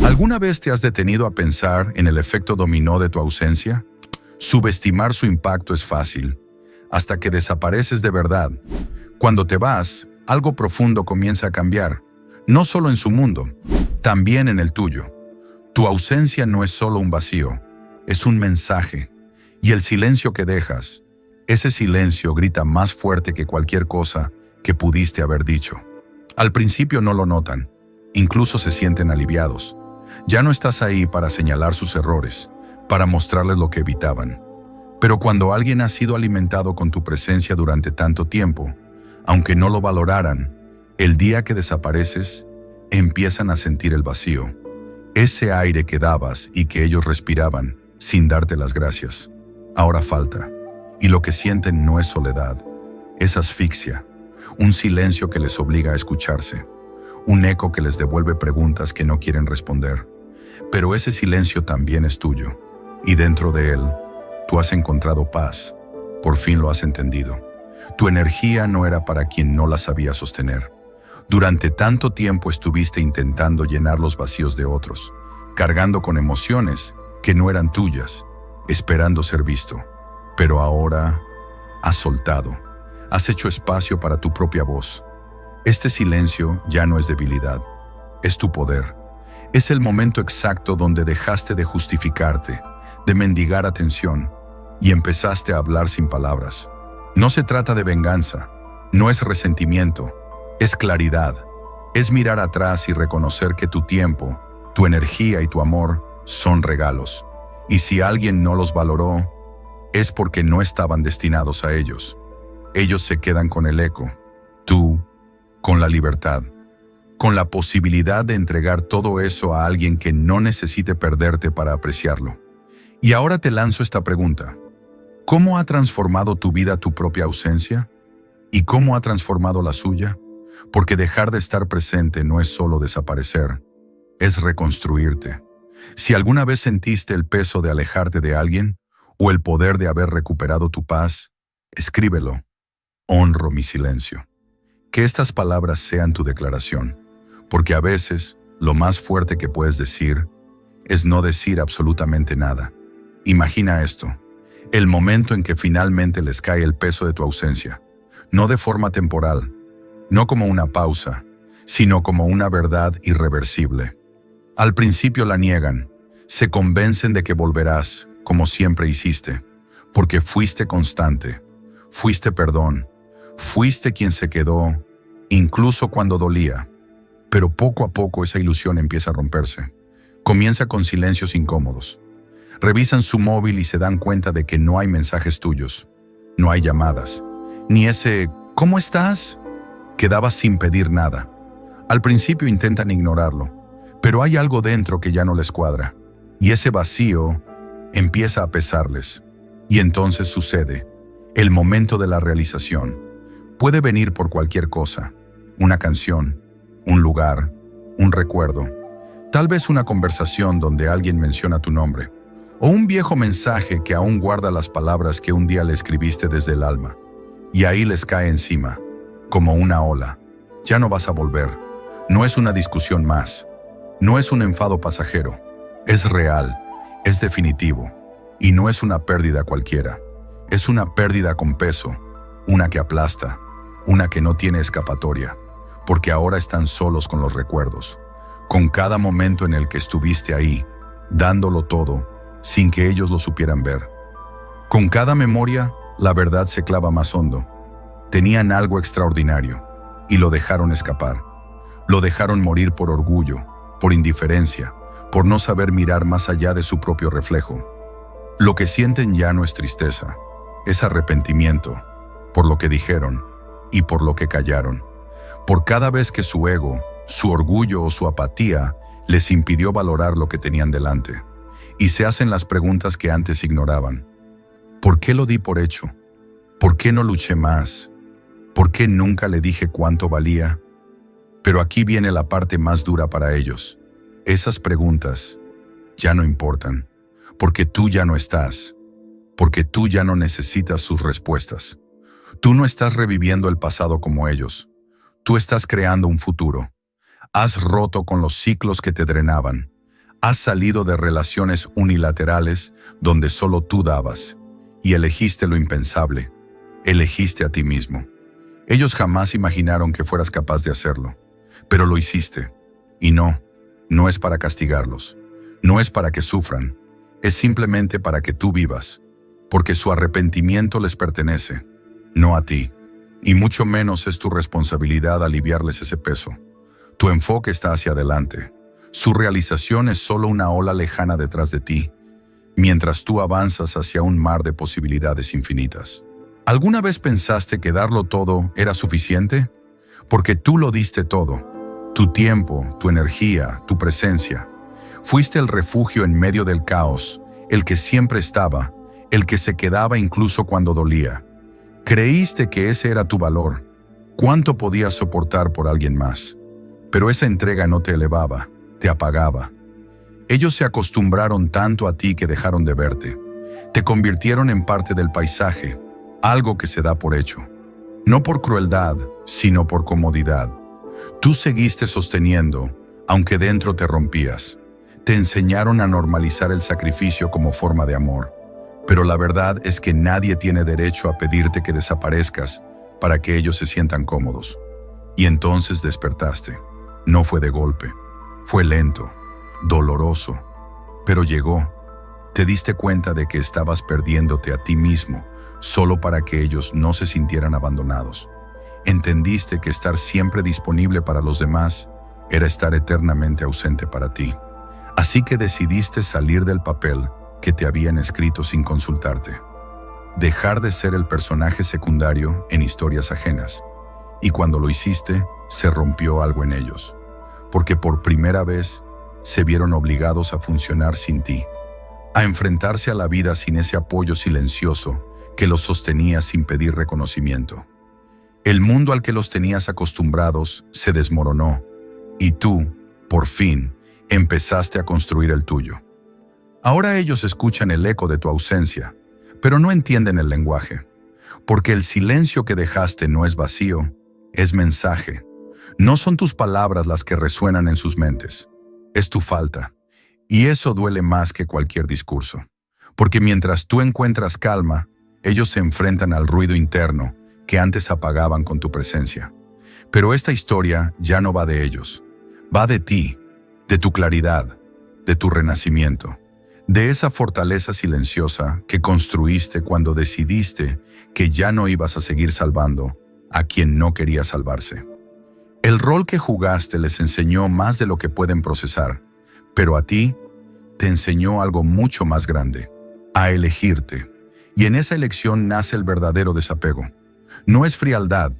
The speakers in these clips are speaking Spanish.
¿Alguna vez te has detenido a pensar en el efecto dominó de tu ausencia? Subestimar su impacto es fácil, hasta que desapareces de verdad. Cuando te vas, algo profundo comienza a cambiar, no solo en su mundo, también en el tuyo. Tu ausencia no es solo un vacío, es un mensaje. Y el silencio que dejas, ese silencio grita más fuerte que cualquier cosa que pudiste haber dicho. Al principio no lo notan, incluso se sienten aliviados. Ya no estás ahí para señalar sus errores, para mostrarles lo que evitaban. Pero cuando alguien ha sido alimentado con tu presencia durante tanto tiempo, aunque no lo valoraran, el día que desapareces, empiezan a sentir el vacío. Ese aire que dabas y que ellos respiraban sin darte las gracias, ahora falta. Y lo que sienten no es soledad, es asfixia, un silencio que les obliga a escucharse, un eco que les devuelve preguntas que no quieren responder. Pero ese silencio también es tuyo, y dentro de él, tú has encontrado paz, por fin lo has entendido. Tu energía no era para quien no la sabía sostener. Durante tanto tiempo estuviste intentando llenar los vacíos de otros, cargando con emociones que no eran tuyas, esperando ser visto. Pero ahora has soltado, has hecho espacio para tu propia voz. Este silencio ya no es debilidad, es tu poder. Es el momento exacto donde dejaste de justificarte, de mendigar atención, y empezaste a hablar sin palabras. No se trata de venganza, no es resentimiento, es claridad. Es mirar atrás y reconocer que tu tiempo, tu energía y tu amor son regalos. Y si alguien no los valoró, es porque no estaban destinados a ellos. Ellos se quedan con el eco, tú con la libertad, con la posibilidad de entregar todo eso a alguien que no necesite perderte para apreciarlo. Y ahora te lanzo esta pregunta. ¿Cómo ha transformado tu vida tu propia ausencia? ¿Y cómo ha transformado la suya? Porque dejar de estar presente no es solo desaparecer, es reconstruirte. Si alguna vez sentiste el peso de alejarte de alguien o el poder de haber recuperado tu paz, escríbelo. Honro mi silencio. Que estas palabras sean tu declaración, porque a veces lo más fuerte que puedes decir es no decir absolutamente nada. Imagina esto, el momento en que finalmente les cae el peso de tu ausencia, no de forma temporal, no como una pausa, sino como una verdad irreversible. Al principio la niegan, se convencen de que volverás, como siempre hiciste, porque fuiste constante, fuiste perdón, fuiste quien se quedó, incluso cuando dolía. Pero poco a poco esa ilusión empieza a romperse. Comienza con silencios incómodos. Revisan su móvil y se dan cuenta de que no hay mensajes tuyos, no hay llamadas, ni ese ¿cómo estás?, que dabas sin pedir nada. Al principio intentan ignorarlo, pero hay algo dentro que ya no les cuadra, y ese vacío empieza a pesarles. Y entonces sucede, el momento de la realización. Puede venir por cualquier cosa, una canción, un lugar, un recuerdo, tal vez una conversación donde alguien menciona tu nombre, o un viejo mensaje que aún guarda las palabras que un día le escribiste desde el alma. Y ahí les cae encima, como una ola. Ya no vas a volver. No es una discusión más. No es un enfado pasajero. Es real, es definitivo. Y no es una pérdida cualquiera. Es una pérdida con peso, una que aplasta, una que no tiene escapatoria, porque ahora están solos con los recuerdos, con cada momento en el que estuviste ahí, dándolo todo, sin que ellos lo supieran ver. Con cada memoria, la verdad se clava más hondo. Tenían algo extraordinario, y lo dejaron escapar. Lo dejaron morir por orgullo, por indiferencia, por no saber mirar más allá de su propio reflejo. Lo que sienten ya no es tristeza, es arrepentimiento, por lo que dijeron y por lo que callaron. Por cada vez que su ego, su orgullo o su apatía les impidió valorar lo que tenían delante. Y se hacen las preguntas que antes ignoraban. ¿Por qué lo di por hecho? ¿Por qué no luché más? ¿Por qué nunca le dije cuánto valía? Pero aquí viene la parte más dura para ellos. Esas preguntas ya no importan, porque tú ya no estás, porque tú ya no necesitas sus respuestas. Tú no estás reviviendo el pasado como ellos. Tú estás creando un futuro. Has roto con los ciclos que te drenaban. Has salido de relaciones unilaterales donde solo tú dabas y elegiste lo impensable. Elegiste a ti mismo. Ellos jamás imaginaron que fueras capaz de hacerlo, pero lo hiciste. Y no es para castigarlos, no es para que sufran, es simplemente para que tú vivas, porque su arrepentimiento les pertenece, no a ti. Y mucho menos es tu responsabilidad aliviarles ese peso. Tu enfoque está hacia adelante. Su realización es solo una ola lejana detrás de ti, mientras tú avanzas hacia un mar de posibilidades infinitas. ¿Alguna vez pensaste que darlo todo era suficiente? Porque tú lo diste todo. Tu tiempo, tu energía, tu presencia. Fuiste el refugio en medio del caos, el que siempre estaba, el que se quedaba incluso cuando dolía. Creíste que ese era tu valor. ¿Cuánto podías soportar por alguien más? Pero esa entrega no te elevaba, te apagaba. Ellos se acostumbraron tanto a ti que dejaron de verte. Te convirtieron en parte del paisaje, algo que se da por hecho. No por crueldad, sino por comodidad. Tú seguiste sosteniendo, aunque dentro te rompías. Te enseñaron a normalizar el sacrificio como forma de amor. Pero la verdad es que nadie tiene derecho a pedirte que desaparezcas para que ellos se sientan cómodos. Y entonces despertaste. No fue de golpe. Fue lento, doloroso, pero llegó. Te diste cuenta de que estabas perdiéndote a ti mismo solo para que ellos no se sintieran abandonados. Entendiste que estar siempre disponible para los demás era estar eternamente ausente para ti. Así que decidiste salir del papel que te habían escrito sin consultarte. Dejar de ser el personaje secundario en historias ajenas. Y cuando lo hiciste, se rompió algo en ellos. Porque por primera vez se vieron obligados a funcionar sin ti, a enfrentarse a la vida sin ese apoyo silencioso que los sostenía sin pedir reconocimiento. El mundo al que los tenías acostumbrados se desmoronó, y tú, por fin, empezaste a construir el tuyo. Ahora ellos escuchan el eco de tu ausencia, pero no entienden el lenguaje, porque el silencio que dejaste no es vacío, es mensaje. No son tus palabras las que resuenan en sus mentes, es tu falta. Y eso duele más que cualquier discurso, porque mientras tú encuentras calma, ellos se enfrentan al ruido interno que antes apagaban con tu presencia. Pero esta historia ya no va de ellos, va de ti, de tu claridad, de tu renacimiento, de esa fortaleza silenciosa que construiste cuando decidiste que ya no ibas a seguir salvando a quien no quería salvarse. El rol que jugaste les enseñó más de lo que pueden procesar, pero a ti te enseñó algo mucho más grande, a elegirte. Y en esa elección nace el verdadero desapego. No es frialdad,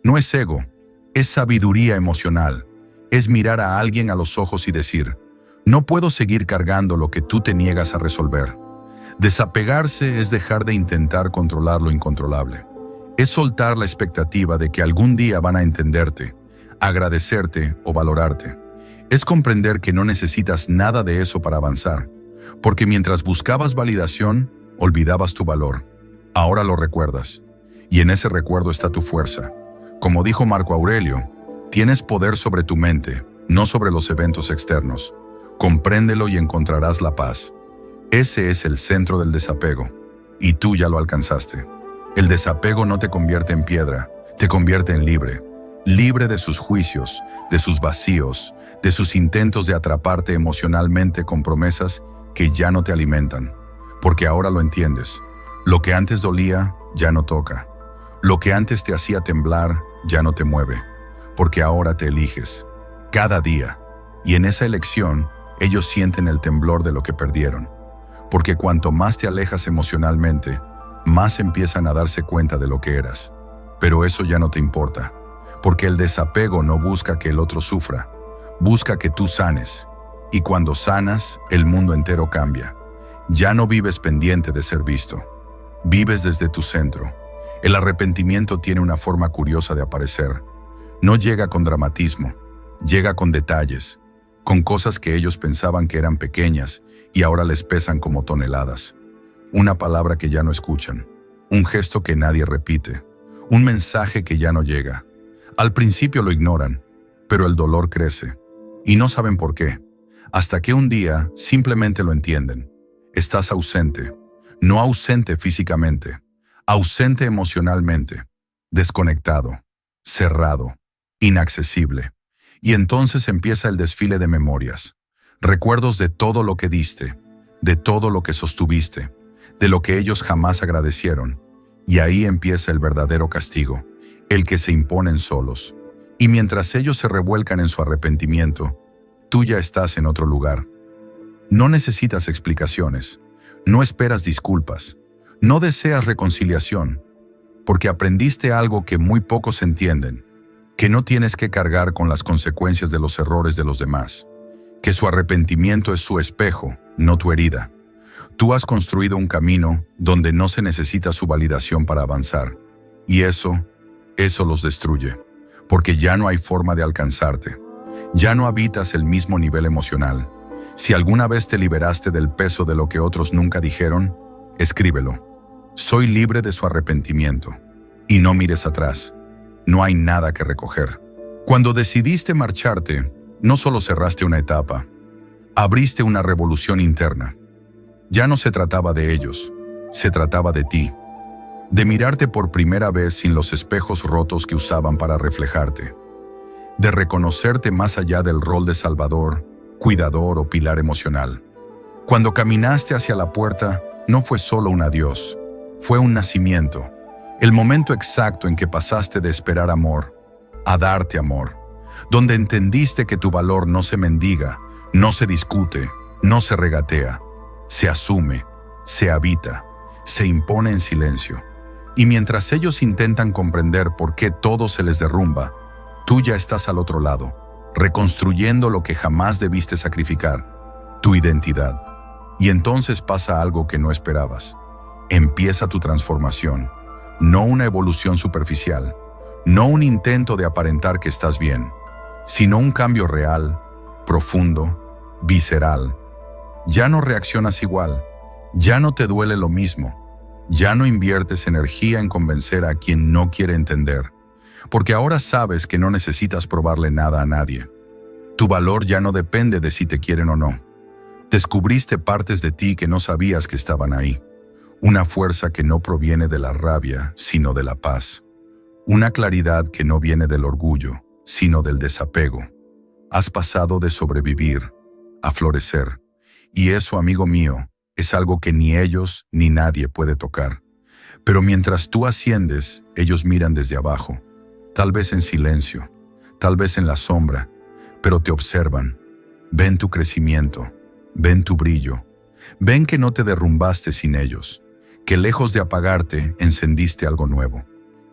no es ego, es sabiduría emocional. Es mirar a alguien a los ojos y decir, no puedo seguir cargando lo que tú te niegas a resolver. Desapegarse es dejar de intentar controlar lo incontrolable. Es soltar la expectativa de que algún día van a entenderte, agradecerte o valorarte. Es comprender que no necesitas nada de eso para avanzar, porque mientras buscabas validación, olvidabas tu valor. Ahora lo recuerdas, y en ese recuerdo está tu fuerza. Como dijo Marco Aurelio, tienes poder sobre tu mente, no sobre los eventos externos. Compréndelo y encontrarás la paz. Ese es el centro del desapego, y tú ya lo alcanzaste. El desapego no te convierte en piedra, te convierte en libre. Libre de sus juicios, de sus vacíos, de sus intentos de atraparte emocionalmente con promesas que ya no te alimentan. Porque ahora lo entiendes. Lo que antes dolía, ya no toca. Lo que antes te hacía temblar, ya no te mueve. Porque ahora te eliges. Cada día. Y en esa elección, ellos sienten el temblor de lo que perdieron. Porque cuanto más te alejas emocionalmente, más empiezan a darse cuenta de lo que eras. Pero eso ya no te importa. Porque el desapego no busca que el otro sufra, busca que tú sanes. Y cuando sanas, el mundo entero cambia. Ya no vives pendiente de ser visto. Vives desde tu centro. El arrepentimiento tiene una forma curiosa de aparecer. No llega con dramatismo, llega con detalles, con cosas que ellos pensaban que eran pequeñas y ahora les pesan como toneladas. Una palabra que ya no escuchan, un gesto que nadie repite, un mensaje que ya no llega. Al principio lo ignoran, pero el dolor crece, y no saben por qué. hasta que un día simplemente lo entienden. Estás ausente, no ausente físicamente, ausente emocionalmente, desconectado, cerrado, inaccesible. Y entonces empieza el desfile de memorias, recuerdos de todo lo que diste, de todo lo que sostuviste, de lo que ellos jamás agradecieron. Y ahí empieza el verdadero castigo, el que se imponen solos. Y mientras ellos se revuelcan en su arrepentimiento, tú ya estás en otro lugar. No necesitas explicaciones, no esperas disculpas, no deseas reconciliación, porque aprendiste algo que muy pocos entienden, que no tienes que cargar con las consecuencias de los errores de los demás, que su arrepentimiento es su espejo, no tu herida. Tú has construido un camino donde no se necesita su validación para avanzar, y eso los destruye, porque ya no hay forma de alcanzarte. Ya no habitas el mismo nivel emocional. Si alguna vez te liberaste del peso de lo que otros nunca dijeron, escríbelo. Soy libre de su arrepentimiento. Y no mires atrás. No hay nada que recoger. Cuando decidiste marcharte, no solo cerraste una etapa, abriste una revolución interna. Ya no se trataba de ellos, se trataba de ti. De mirarte por primera vez sin los espejos rotos que usaban para reflejarte. De reconocerte más allá del rol de salvador, cuidador o pilar emocional. Cuando caminaste hacia la puerta, no fue solo un adiós, fue un nacimiento. El momento exacto en que pasaste de esperar amor a darte amor, donde entendiste que tu valor no se mendiga, no se discute, no se regatea, se asume, se habita, se impone en silencio. Y mientras ellos intentan comprender por qué todo se les derrumba, tú ya estás al otro lado, reconstruyendo lo que jamás debiste sacrificar, tu identidad. Y entonces pasa algo que no esperabas. Empieza tu transformación, no una evolución superficial, no un intento de aparentar que estás bien, sino un cambio real, profundo, visceral. Ya no reaccionas igual, ya no te duele lo mismo, ya no inviertes energía en convencer a quien no quiere entender, porque ahora sabes que no necesitas probarle nada a nadie. Tu valor ya no depende de si te quieren o no. Descubriste partes de ti que no sabías que estaban ahí. Una fuerza que no proviene de la rabia, sino de la paz. Una claridad que no viene del orgullo, sino del desapego. Has pasado de sobrevivir a florecer. Y eso, amigo mío, es algo que ni ellos ni nadie puede tocar. Pero mientras tú asciendes, ellos miran desde abajo. Tal vez en silencio, tal vez en la sombra, pero te observan. Ven tu crecimiento, ven tu brillo. Ven que no te derrumbaste sin ellos, que lejos de apagarte, encendiste algo nuevo.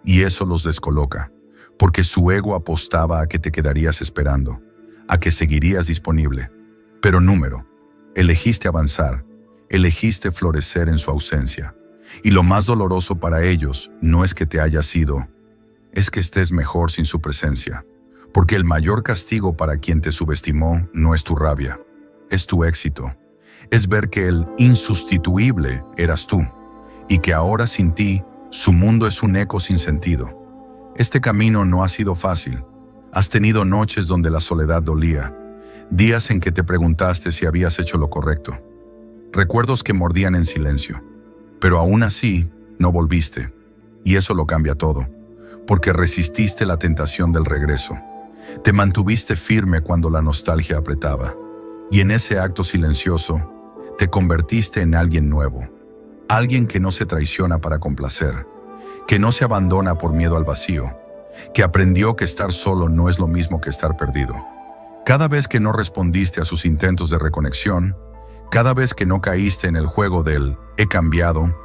Y eso los descoloca, porque su ego apostaba a que te quedarías esperando, a que seguirías disponible. Pero elegiste avanzar, elegiste florecer en su ausencia. Y lo más doloroso para ellos no es que te hayas ido, es que estés mejor sin su presencia. Porque el mayor castigo para quien te subestimó no es tu rabia, es tu éxito. Es ver que el insustituible eras tú, y que ahora sin ti, su mundo es un eco sin sentido. Este camino no ha sido fácil. Has tenido noches donde la soledad dolía, días en que te preguntaste si habías hecho lo correcto. Recuerdos que mordían en silencio. Pero aún así, no volviste. Y eso lo cambia todo, porque resististe la tentación del regreso. Te mantuviste firme cuando la nostalgia apretaba. Y en ese acto silencioso, te convertiste en alguien nuevo. Alguien que no se traiciona para complacer, que no se abandona por miedo al vacío, que aprendió que estar solo no es lo mismo que estar perdido. Cada vez que no respondiste a sus intentos de reconexión, cada vez que no caíste en el juego del «he cambiado»,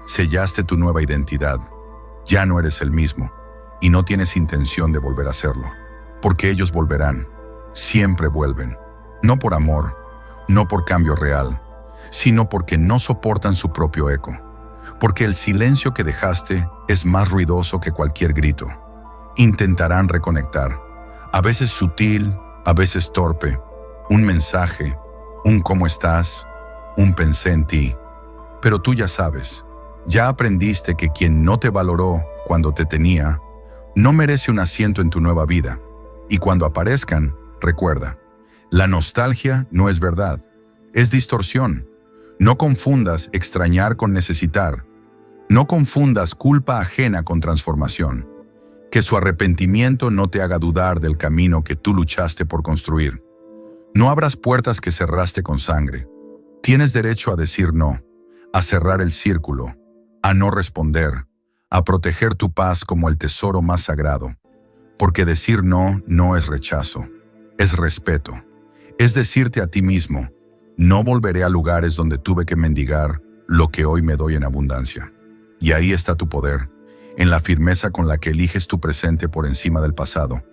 sellaste tu nueva identidad. Ya no eres el mismo, y no tienes intención de volver a serlo, porque ellos volverán, siempre vuelven, no por amor, no por cambio real, sino porque no soportan su propio eco, porque el silencio que dejaste es más ruidoso que cualquier grito. Intentarán reconectar, a veces sutil, a veces torpe, un mensaje, un «¿cómo estás?», un «pensé en ti». Pero tú ya sabes, ya aprendiste que quien no te valoró cuando te tenía, no merece un asiento en tu nueva vida. Y cuando aparezcan, recuerda, La nostalgia no es verdad, es distorsión. No confundas extrañar con necesitar. No confundas culpa ajena con transformación. Que su arrepentimiento no te haga dudar del camino que tú luchaste por construir. No abras puertas que cerraste con sangre. Tienes derecho a decir no, a cerrar el círculo, a no responder, a proteger tu paz como el tesoro más sagrado. Porque decir no no es rechazo, es respeto. Es decirte a ti mismo, no volveré a lugares donde tuve que mendigar lo que hoy me doy en abundancia. Y ahí está tu poder, en la firmeza con la que eliges tu presente por encima del pasado,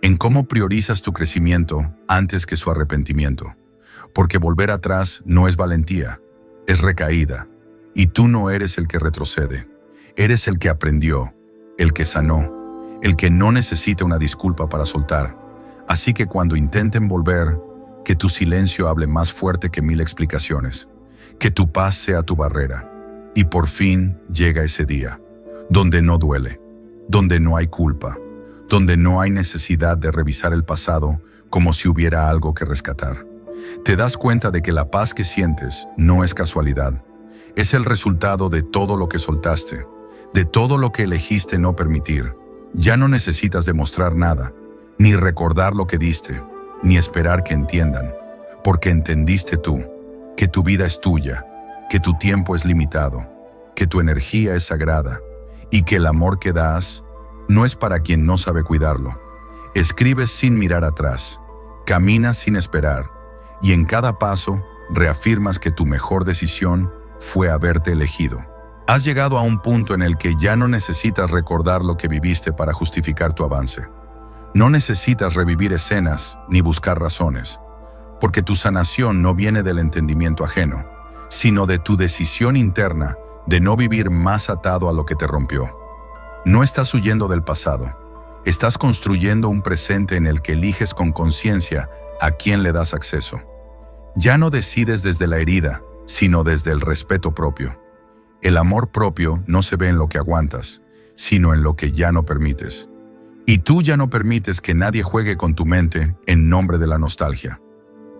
en cómo priorizas tu crecimiento antes que su arrepentimiento. Porque volver atrás no es valentía, es recaída. Y tú no eres el que retrocede, eres el que aprendió, el que sanó, el que no necesita una disculpa para soltar. Así que cuando intenten volver, que tu silencio hable más fuerte que 1000 explicaciones, que tu paz sea tu barrera. Y por fin llega ese día, donde no duele, donde no hay culpa, donde no hay necesidad de revisar el pasado como si hubiera algo que rescatar. Te das cuenta de que la paz que sientes no es casualidad, es el resultado de todo lo que soltaste, de todo lo que elegiste no permitir. Ya no necesitas demostrar nada, ni recordar lo que diste, ni esperar que entiendan, porque entendiste tú, que tu vida es tuya, que tu tiempo es limitado, que tu energía es sagrada, y que el amor que das no es para quien no sabe cuidarlo. Escribes sin mirar atrás, caminas sin esperar, y en cada paso reafirmas que tu mejor decisión fue haberte elegido. Has llegado a un punto en el que ya no necesitas recordar lo que viviste para justificar tu avance. No necesitas revivir escenas ni buscar razones, porque tu sanación no viene del entendimiento ajeno, sino de tu decisión interna de no vivir más atado a lo que te rompió. No estás huyendo del pasado, estás construyendo un presente en el que eliges con conciencia a quién le das acceso. Ya no decides desde la herida, sino desde el respeto propio. El amor propio no se ve en lo que aguantas, sino en lo que ya no permites. Y tú ya no permites que nadie juegue con tu mente en nombre de la nostalgia.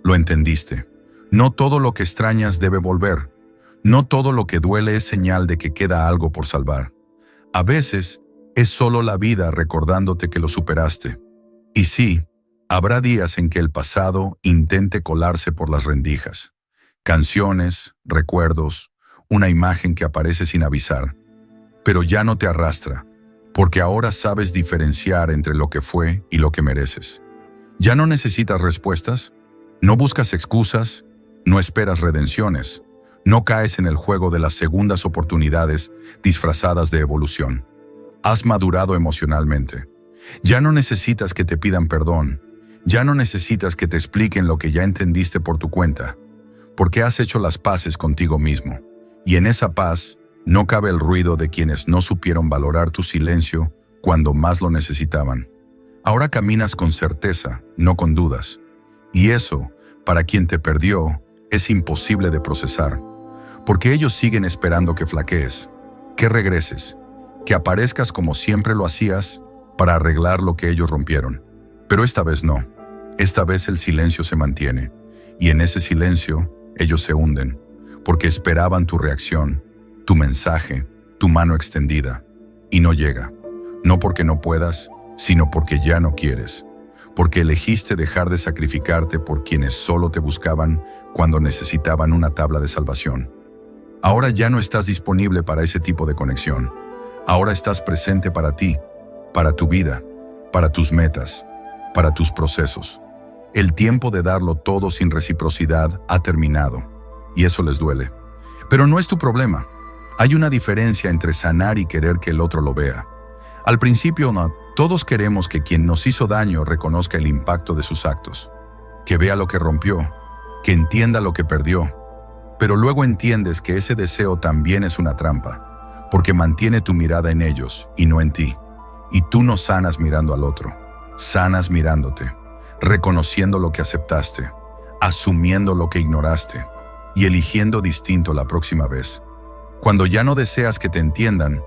Lo entendiste. No todo lo que extrañas debe volver. No todo lo que duele es señal de que queda algo por salvar. A veces es solo la vida recordándote que lo superaste. Y sí, habrá días en que el pasado intente colarse por las rendijas. Canciones, recuerdos, una imagen que aparece sin avisar. Pero ya no te arrastra, porque ahora sabes diferenciar entre lo que fue y lo que mereces. Ya no necesitas respuestas, no buscas excusas, no esperas redenciones, no caes en el juego de las segundas oportunidades disfrazadas de evolución. Has madurado emocionalmente. Ya no necesitas que te pidan perdón, ya no necesitas que te expliquen lo que ya entendiste por tu cuenta, porque has hecho las paces contigo mismo. Y en esa paz no cabe el ruido de quienes no supieron valorar tu silencio cuando más lo necesitaban. Ahora caminas con certeza, no con dudas. Y eso, para quien te perdió, es imposible de procesar, porque ellos siguen esperando que flaquees, que regreses, que aparezcas como siempre lo hacías para arreglar lo que ellos rompieron. Pero esta vez no. Esta vez el silencio se mantiene, y en ese silencio ellos se hunden, porque esperaban tu reacción, tu mensaje, tu mano extendida, y no llega. No porque no puedas, sino porque ya no quieres, porque elegiste dejar de sacrificarte por quienes solo te buscaban cuando necesitaban una tabla de salvación. Ahora ya no estás disponible para ese tipo de conexión. Ahora estás presente para ti, para tu vida, para tus metas, para tus procesos. El tiempo de darlo todo sin reciprocidad ha terminado, y eso les duele. Pero no es tu problema. Hay una diferencia entre sanar y querer que el otro lo vea. Al principio no, todos queremos que quien nos hizo daño reconozca el impacto de sus actos, que vea lo que rompió, que entienda lo que perdió. Pero luego entiendes que ese deseo también es una trampa, porque mantiene tu mirada en ellos y no en ti. Y tú no sanas mirando al otro, sanas mirándote, reconociendo lo que aceptaste, asumiendo lo que ignoraste y eligiendo distinto la próxima vez. Cuando ya no deseas que te entiendan,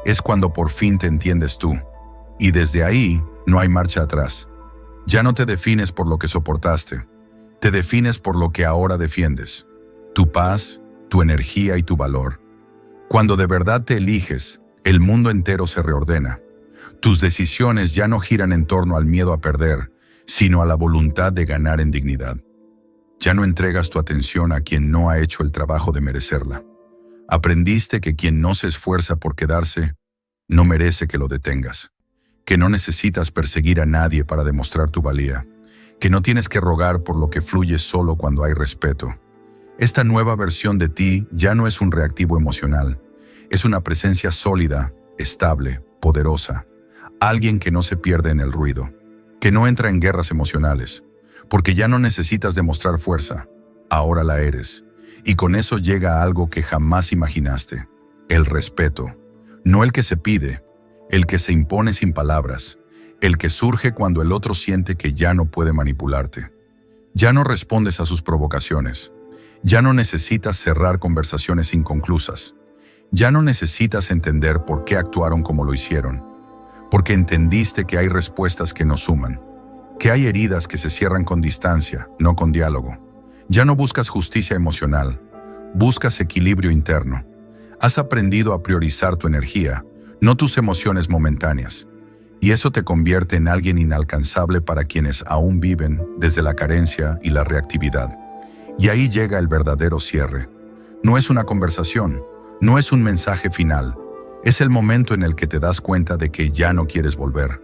es cuando por fin te entiendes tú. Y desde ahí no hay marcha atrás. Ya no te defines por lo que soportaste, Te defines por lo que ahora defiendes, tu paz, tu energía y tu valor. Cuando de verdad te eliges, el mundo entero se reordena. Tus decisiones ya no giran en torno al miedo a perder, sino a la voluntad de ganar en dignidad. Ya no entregas tu atención a quien no ha hecho el trabajo de merecerla. Aprendiste que quien no se esfuerza por quedarse, no merece que lo detengas. Que no necesitas perseguir a nadie para demostrar tu valía. Que no tienes que rogar por lo que fluye solo cuando hay respeto. Esta nueva versión de ti ya no es un reactivo emocional. Es una presencia sólida, estable, poderosa. Alguien que no se pierde en el ruido. Que no entra en guerras emocionales. Porque ya no necesitas demostrar fuerza. Ahora la eres. Y con eso llega algo que jamás imaginaste. El respeto. No el que se pide, el que se impone sin palabras, el que surge cuando el otro siente que ya no puede manipularte. Ya no respondes a sus provocaciones. Ya no necesitas cerrar conversaciones inconclusas. Ya no necesitas entender por qué actuaron como lo hicieron. Porque entendiste que hay respuestas que no suman. Que hay heridas que se cierran con distancia, no con diálogo. Ya no buscas justicia emocional. Buscas equilibrio interno. Has aprendido a priorizar tu energía, no tus emociones momentáneas. Y eso te convierte en alguien inalcanzable para quienes aún viven desde la carencia y la reactividad. Y ahí llega el verdadero cierre. No es una conversación, no es un mensaje final. Es el momento en el que te das cuenta de que ya no quieres volver.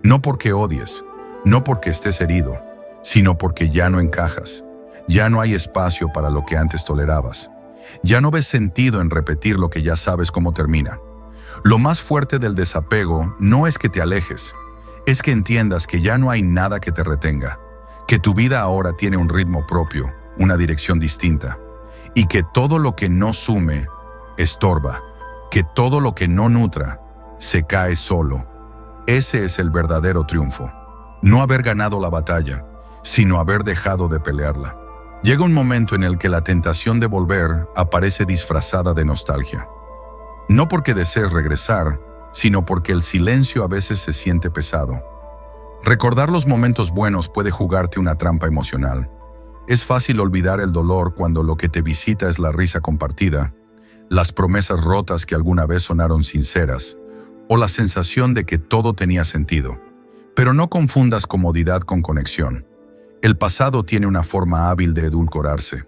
No porque odies, no porque estés herido, sino porque ya no encajas. Ya no hay espacio para lo que antes tolerabas. Ya no ves sentido en repetir lo que ya sabes cómo termina. Lo más fuerte del desapego no es que te alejes, es que entiendas que ya no hay nada que te retenga, que tu vida ahora tiene un ritmo propio, una dirección distinta, y que todo lo que no sume, estorba, que todo lo que no nutra, se cae solo. Ese es el verdadero triunfo. No haber ganado la batalla, sino haber dejado de pelearla. Llega un momento en el que la tentación de volver aparece disfrazada de nostalgia. No porque desees regresar, sino porque el silencio a veces se siente pesado. Recordar los momentos buenos puede jugarte una trampa emocional. Es fácil olvidar el dolor cuando lo que te visita es la risa compartida, las promesas rotas que alguna vez sonaron sinceras, o la sensación de que todo tenía sentido. Pero no confundas comodidad con conexión. El pasado tiene una forma hábil de edulcorarse.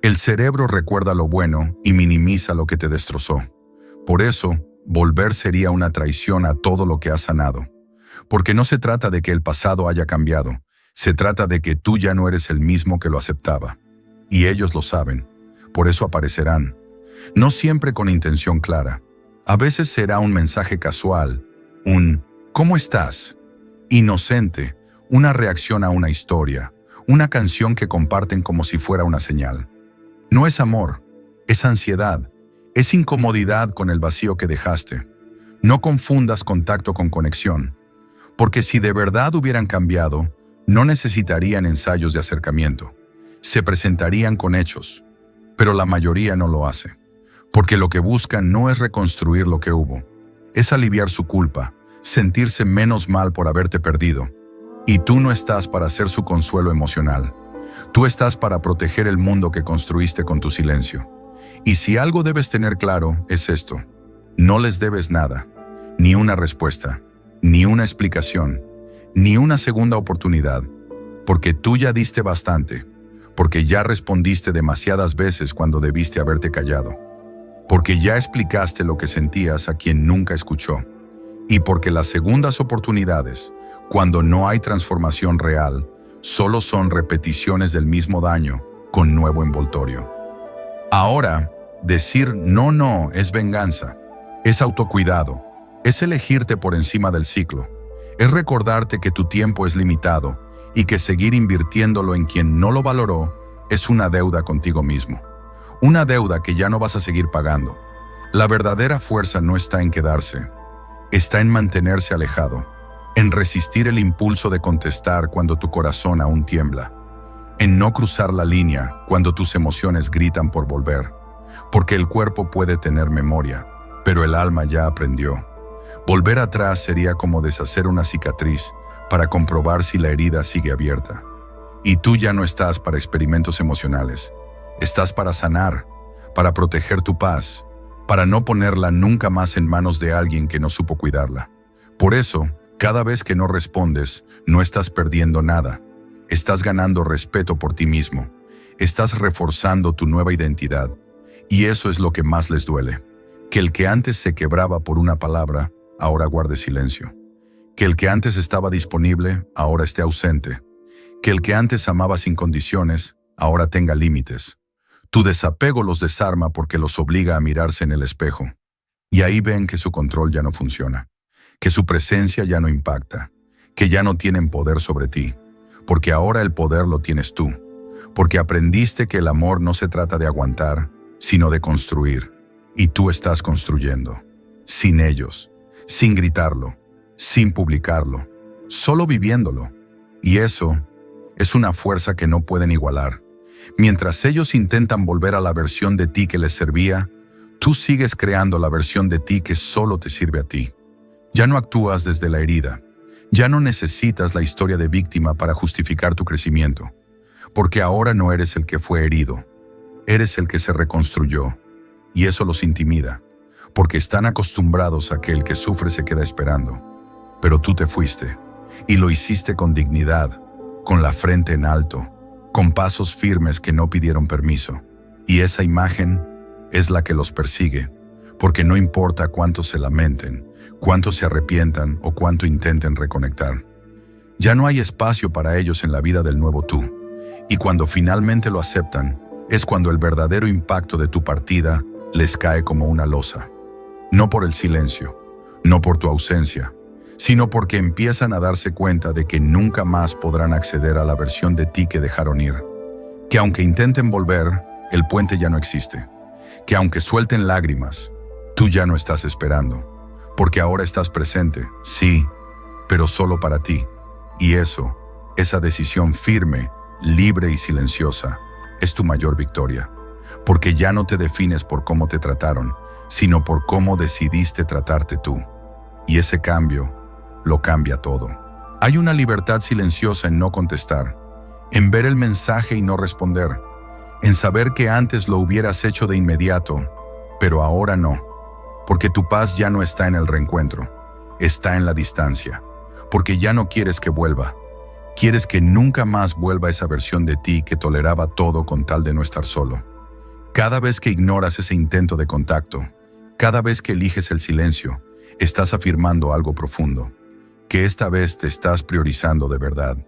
El cerebro recuerda lo bueno y minimiza lo que te destrozó. Por eso, volver sería una traición a todo lo que has sanado. Porque no se trata de que el pasado haya cambiado, se trata de que tú ya no eres el mismo que lo aceptaba. Y ellos lo saben, por eso aparecerán. No siempre con intención clara. A veces será un mensaje casual, un ¿cómo estás? Inocente, una reacción a una historia, una canción que comparten como si fuera una señal. No es amor, es ansiedad, es incomodidad con el vacío que dejaste. No confundas contacto con conexión, porque si de verdad hubieran cambiado, no necesitarían ensayos de acercamiento. Se presentarían con hechos, pero la mayoría no lo hace, porque lo que buscan no es reconstruir lo que hubo, es aliviar su culpa, sentirse menos mal por haberte perdido. Y tú no estás para ser su consuelo emocional. Tú estás para proteger el mundo que construiste con tu silencio. Y si algo debes tener claro, es esto. No les debes nada, ni una respuesta, ni una explicación, ni una segunda oportunidad, porque tú ya diste bastante, porque ya respondiste demasiadas veces cuando debiste haberte callado, porque ya explicaste lo que sentías a quien nunca escuchó, y porque las segundas oportunidades, cuando no hay transformación real, solo son repeticiones del mismo daño con nuevo envoltorio. Ahora, decir no es venganza, es autocuidado, es elegirte por encima del ciclo, es recordarte que tu tiempo es limitado y que seguir invirtiéndolo en quien no lo valoró es una deuda contigo mismo, una deuda que ya no vas a seguir pagando. La verdadera fuerza no está en quedarse, está en mantenerse alejado, en resistir el impulso de contestar cuando tu corazón aún tiembla, en no cruzar la línea cuando tus emociones gritan por volver, porque el cuerpo puede tener memoria, pero el alma ya aprendió. Volver atrás sería como deshacer una cicatriz para comprobar si la herida sigue abierta. Y tú ya no estás para experimentos emocionales. Estás para sanar, para proteger tu paz, para no ponerla nunca más en manos de alguien que no supo cuidarla. Por eso, cada vez que no respondes, no estás perdiendo nada. Estás ganando respeto por ti mismo. Estás reforzando tu nueva identidad. Y eso es lo que más les duele. Que el que antes se quebraba por una palabra, ahora guarde silencio. Que el que antes estaba disponible, ahora esté ausente. Que el que antes amaba sin condiciones, ahora tenga límites. Tu desapego los desarma porque los obliga a mirarse en el espejo. Y ahí ven que su control ya no funciona, que su presencia ya no impacta, que ya no tienen poder sobre ti, porque ahora el poder lo tienes tú, porque aprendiste que el amor no se trata de aguantar, sino de construir. Y tú estás construyendo, sin ellos, sin gritarlo, sin publicarlo, solo viviéndolo. Y eso es una fuerza que no pueden igualar. Mientras ellos intentan volver a la versión de ti que les servía, tú sigues creando la versión de ti que solo te sirve a ti. Ya no actúas desde la herida. Ya no necesitas la historia de víctima para justificar tu crecimiento. Porque ahora no eres el que fue herido. Eres el que se reconstruyó. Y eso los intimida. Porque están acostumbrados a que el que sufre se queda esperando. Pero tú te fuiste. Y lo hiciste con dignidad, con la frente en alto, con pasos firmes que no pidieron permiso. Y esa imagen es la que los persigue, porque no importa cuánto se lamenten, cuánto se arrepientan o cuánto intenten reconectar. Ya no hay espacio para ellos en la vida del nuevo tú. Y cuando finalmente lo aceptan, es cuando el verdadero impacto de tu partida les cae como una losa. No por el silencio, no por tu ausencia, sino porque empiezan a darse cuenta de que nunca más podrán acceder a la versión de ti que dejaron ir. Que aunque intenten volver, el puente ya no existe. Que aunque suelten lágrimas, tú ya no estás esperando. Porque ahora estás presente, sí, pero solo para ti. Y eso, esa decisión firme, libre y silenciosa, es tu mayor victoria. Porque ya no te defines por cómo te trataron, sino por cómo decidiste tratarte tú. Y ese cambio lo cambia todo. Hay una libertad silenciosa en no contestar, en ver el mensaje y no responder, en saber que antes lo hubieras hecho de inmediato, pero ahora no, porque tu paz ya no está en el reencuentro, está en la distancia, porque ya no quieres que vuelva, quieres que nunca más vuelva esa versión de ti que toleraba todo con tal de no estar solo. Cada vez que ignoras ese intento de contacto, cada vez que eliges el silencio, estás afirmando algo profundo, que esta vez te estás priorizando de verdad.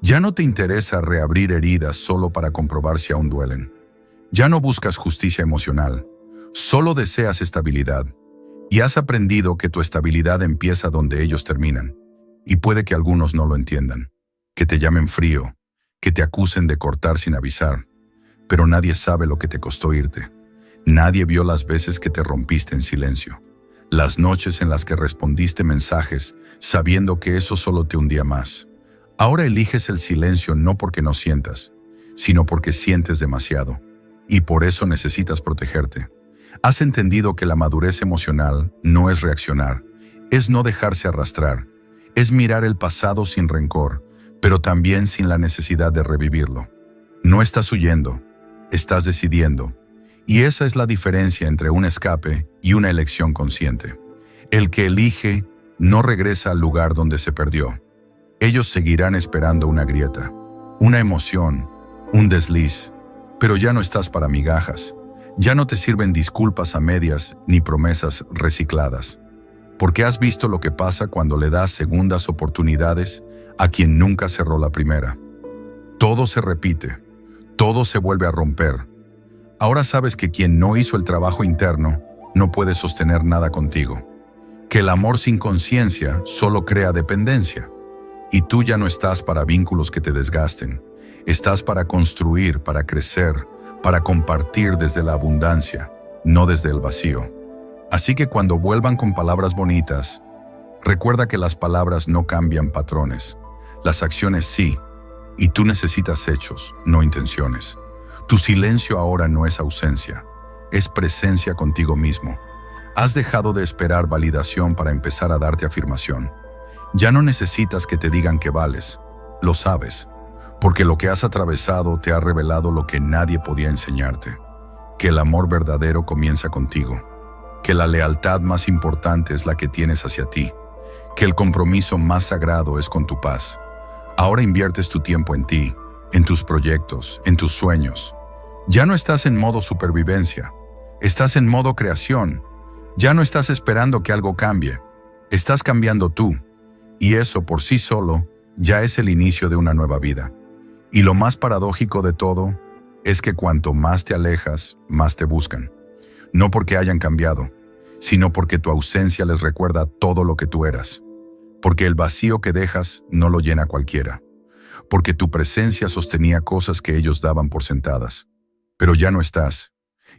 Ya no te interesa reabrir heridas solo para comprobar si aún duelen. Ya no buscas justicia emocional, solo deseas estabilidad. Y has aprendido que tu estabilidad empieza donde ellos terminan. Y puede que algunos no lo entiendan, que te llamen frío, que te acusen de cortar sin avisar. Pero nadie sabe lo que te costó irte. Nadie vio las veces que te rompiste en silencio. Las noches en las que respondiste mensajes sabiendo que eso solo te hundía más. Ahora eliges el silencio no porque no sientas, sino porque sientes demasiado. Y por eso necesitas protegerte. Has entendido que la madurez emocional no es reaccionar, es no dejarse arrastrar, es mirar el pasado sin rencor, pero también sin la necesidad de revivirlo. No estás huyendo, estás decidiendo. Y esa es la diferencia entre un escape y una elección consciente. El que elige no regresa al lugar donde se perdió. Ellos seguirán esperando una grieta, una emoción, un desliz, pero ya no estás para migajas. Ya no te sirven disculpas a medias ni promesas recicladas. Porque has visto lo que pasa cuando le das segundas oportunidades a quien nunca cerró la primera. Todo se repite, todo se vuelve a romper. Ahora sabes que quien no hizo el trabajo interno no puede sostener nada contigo. Que el amor sin conciencia solo crea dependencia. Y tú ya no estás para vínculos que te desgasten. Estás para construir, para crecer, para compartir desde la abundancia, no desde el vacío. Así que cuando vuelvan con palabras bonitas, recuerda que las palabras no cambian patrones. Las acciones sí, y tú necesitas hechos, no intenciones. Tu silencio ahora no es ausencia, es presencia contigo mismo. Has dejado de esperar validación para empezar a darte afirmación. Ya no necesitas que te digan que vales, lo sabes, Porque lo que has atravesado te ha revelado lo que nadie podía enseñarte, que el amor verdadero comienza contigo, que la lealtad más importante es la que tienes hacia ti, que el compromiso más sagrado es con tu paz. Ahora inviertes tu tiempo en ti, en tus proyectos, en tus sueños. Ya no estás en modo supervivencia, estás en modo creación. Ya no estás esperando que algo cambie, estás cambiando tú, y eso por sí solo ya es el inicio de una nueva vida. Y lo más paradójico de todo es que cuanto más te alejas, más te buscan. No porque hayan cambiado, sino porque tu ausencia les recuerda todo lo que tú eras. Porque el vacío que dejas no lo llena cualquiera. Porque tu presencia sostenía cosas que ellos daban por sentadas. Pero ya no estás.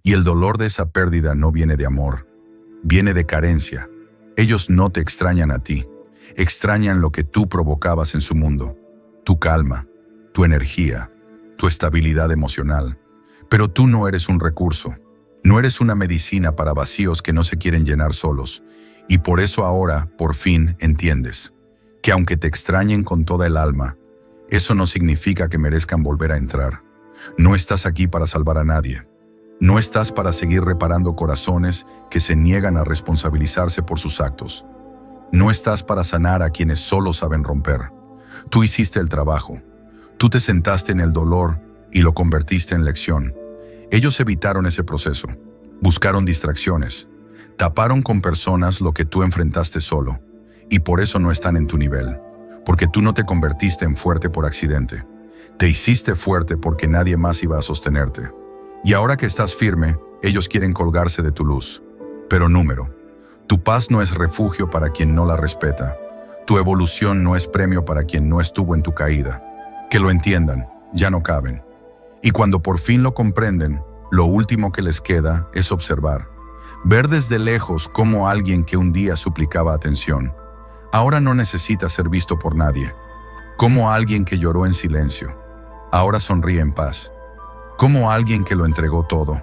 Y el dolor de esa pérdida no viene de amor, viene de carencia. Ellos no te extrañan a ti, extrañan lo que tú provocabas en su mundo. Tu calma, tu energía, tu estabilidad emocional. Pero tú no eres un recurso, no eres una medicina para vacíos que no se quieren llenar solos. Y por eso ahora, por fin, entiendes que aunque te extrañen con toda el alma, eso no significa que merezcan volver a entrar. No estás aquí para salvar a nadie. No estás para seguir reparando corazones que se niegan a responsabilizarse por sus actos. No estás para sanar a quienes solo saben romper. Tú hiciste el trabajo. Tú te sentaste en el dolor y lo convertiste en lección. Ellos evitaron ese proceso. Buscaron distracciones. Taparon con personas lo que tú enfrentaste solo. Y por eso no están en tu nivel. Porque tú no te convertiste en fuerte por accidente. Te hiciste fuerte porque nadie más iba a sostenerte. Y ahora que estás firme, ellos quieren colgarse de tu luz. Pero número, tu paz no es refugio para quien no la respeta. Tu evolución no es premio para quien no estuvo en tu caída. Que lo entiendan, ya no caben. Y cuando por fin lo comprenden, lo último que les queda es observar. Ver desde lejos cómo alguien que un día suplicaba atención, ahora no necesita ser visto por nadie. Como alguien que lloró en silencio, ahora sonríe en paz. Como alguien que lo entregó todo,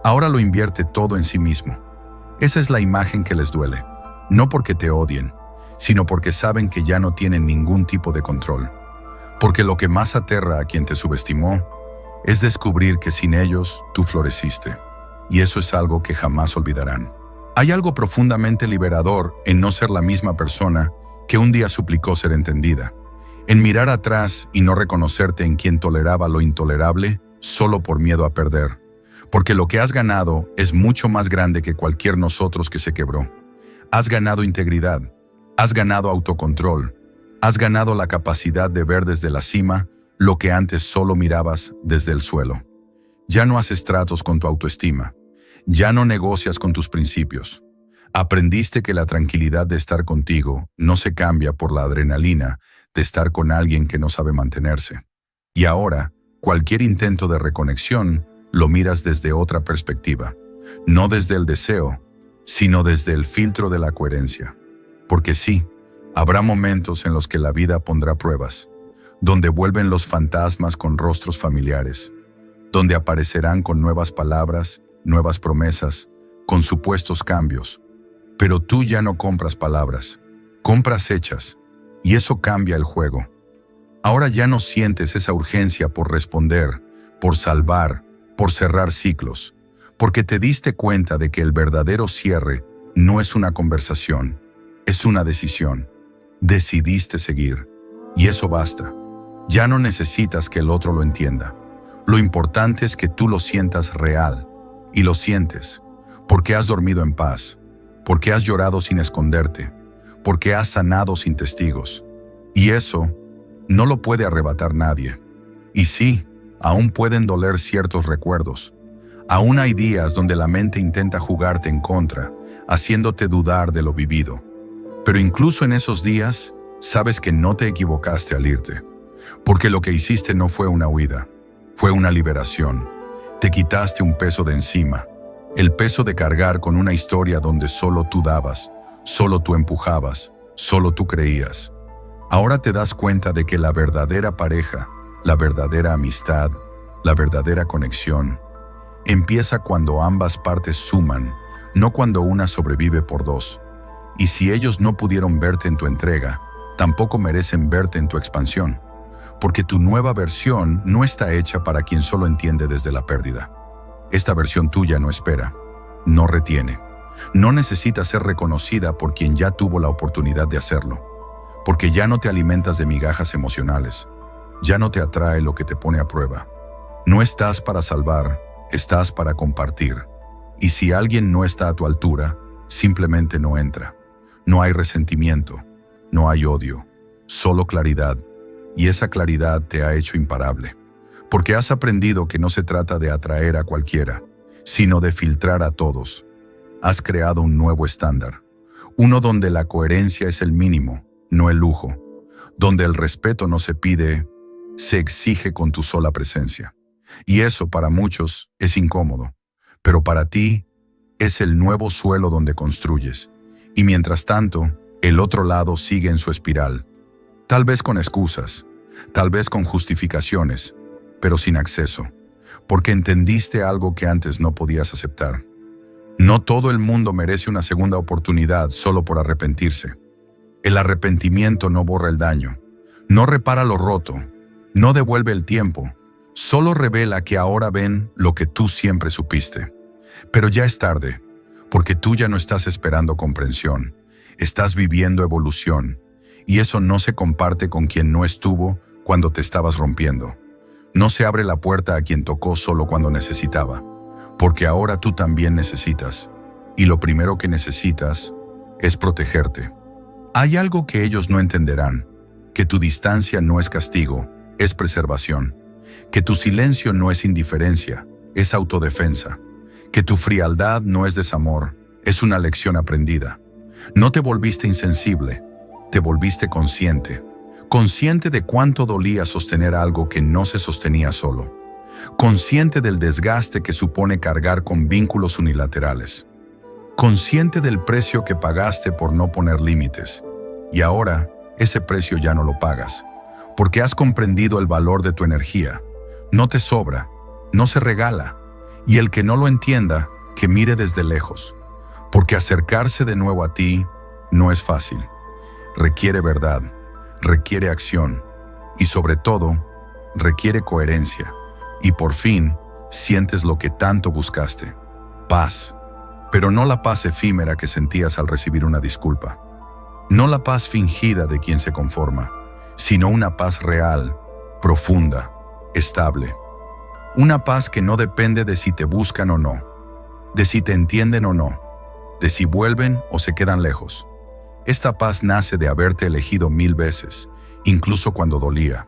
ahora lo invierte todo en sí mismo. Esa es la imagen que les duele, no porque te odien, sino porque saben que ya no tienen ningún tipo de control. Porque lo que más aterra a quien te subestimó es descubrir que sin ellos tú floreciste, y eso es algo que jamás olvidarán. Hay algo profundamente liberador en no ser la misma persona que un día suplicó ser entendida, en mirar atrás y no reconocerte en quien toleraba lo intolerable solo por miedo a perder, porque lo que has ganado es mucho más grande que cualquier nosotros que se quebró. Has ganado integridad, has ganado autocontrol, has ganado la capacidad de ver desde la cima lo que antes solo mirabas desde el suelo. Ya no haces tratos con tu autoestima, ya no negocias con tus principios. Aprendiste que la tranquilidad de estar contigo no se cambia por la adrenalina de estar con alguien que no sabe mantenerse. Y ahora, cualquier intento de reconexión lo miras desde otra perspectiva, no desde el deseo, sino desde el filtro de la coherencia. Porque sí, habrá momentos en los que la vida pondrá pruebas, donde vuelven los fantasmas con rostros familiares, donde aparecerán con nuevas palabras, nuevas promesas, con supuestos cambios. Pero tú ya no compras palabras, compras hechas, y eso cambia el juego. Ahora ya no sientes esa urgencia por responder, por salvar, por cerrar ciclos, porque te diste cuenta de que el verdadero cierre no es una conversación, es una decisión. Decidiste seguir, y eso basta. Ya no necesitas que el otro lo entienda. Lo importante es que tú lo sientas real, y lo sientes, porque has dormido en paz, porque has llorado sin esconderte, porque has sanado sin testigos. Y eso no lo puede arrebatar nadie. Y sí, aún pueden doler ciertos recuerdos. Aún hay días donde la mente intenta jugarte en contra, haciéndote dudar de lo vivido. Pero incluso en esos días, sabes que no te equivocaste al irte. Porque lo que hiciste no fue una huida, fue una liberación. Te quitaste un peso de encima, el peso de cargar con una historia donde solo tú dabas, solo tú empujabas, solo tú creías. Ahora te das cuenta de que la verdadera pareja, la verdadera amistad, la verdadera conexión, empieza cuando ambas partes suman, no cuando una sobrevive por dos. Y si ellos no pudieron verte en tu entrega, tampoco merecen verte en tu expansión. porque tu nueva versión no está hecha para quien solo entiende desde la pérdida. Esta versión tuya no espera, no retiene, no necesita ser reconocida por quien ya tuvo la oportunidad de hacerlo, porque ya no te alimentas de migajas emocionales, ya no te atrae lo que te pone a prueba. No estás para salvar, estás para compartir. Y si alguien no está a tu altura, simplemente no entra. No hay resentimiento, no hay odio, solo claridad. Y esa claridad te ha hecho imparable, porque has aprendido que no se trata de atraer a cualquiera, sino de filtrar a todos. Has creado un nuevo estándar, uno donde la coherencia es el mínimo, no el lujo, donde el respeto no se pide, se exige con tu sola presencia. Y eso para muchos es incómodo, pero para ti es el nuevo suelo donde construyes. Y mientras tanto, el otro lado sigue en su espiral. Tal vez con excusas, tal vez con justificaciones, pero sin acceso, porque entendiste algo que antes no podías aceptar. No todo el mundo merece una segunda oportunidad solo por arrepentirse. El arrepentimiento no borra el daño, no repara lo roto, no devuelve el tiempo, solo revela que ahora ven lo que tú siempre supiste. Pero ya es tarde, porque tú ya no estás esperando comprensión, estás viviendo evolución, y eso no se comparte con quien no estuvo cuando te estabas rompiendo. No se abre la puerta a quien tocó solo cuando necesitaba, porque ahora tú también necesitas, y lo primero que necesitas es protegerte. Hay algo que ellos no entenderán, que tu distancia no es castigo, es preservación, que tu silencio no es indiferencia, es autodefensa, que tu frialdad no es desamor, es una lección aprendida. No te volviste insensible, te volviste consciente, consciente de cuánto dolía sostener algo que no se sostenía solo, consciente del desgaste que supone cargar con vínculos unilaterales, consciente del precio que pagaste por no poner límites, y ahora ese precio ya no lo pagas, porque has comprendido el valor de tu energía. No te sobra, no se regala, y el que no lo entienda, que mire desde lejos, porque acercarse de nuevo a ti no es fácil. Requiere verdad, requiere acción, y sobre todo, requiere coherencia. Y por fin, sientes lo que tanto buscaste, paz, pero no la paz efímera que sentías al recibir una disculpa. No la paz fingida de quien se conforma, sino una paz real, profunda, estable. Una paz que no depende de si te buscan o no, de si te entienden o no, de si vuelven o se quedan lejos. Esta paz nace de haberte elegido 1000 veces, incluso cuando dolía.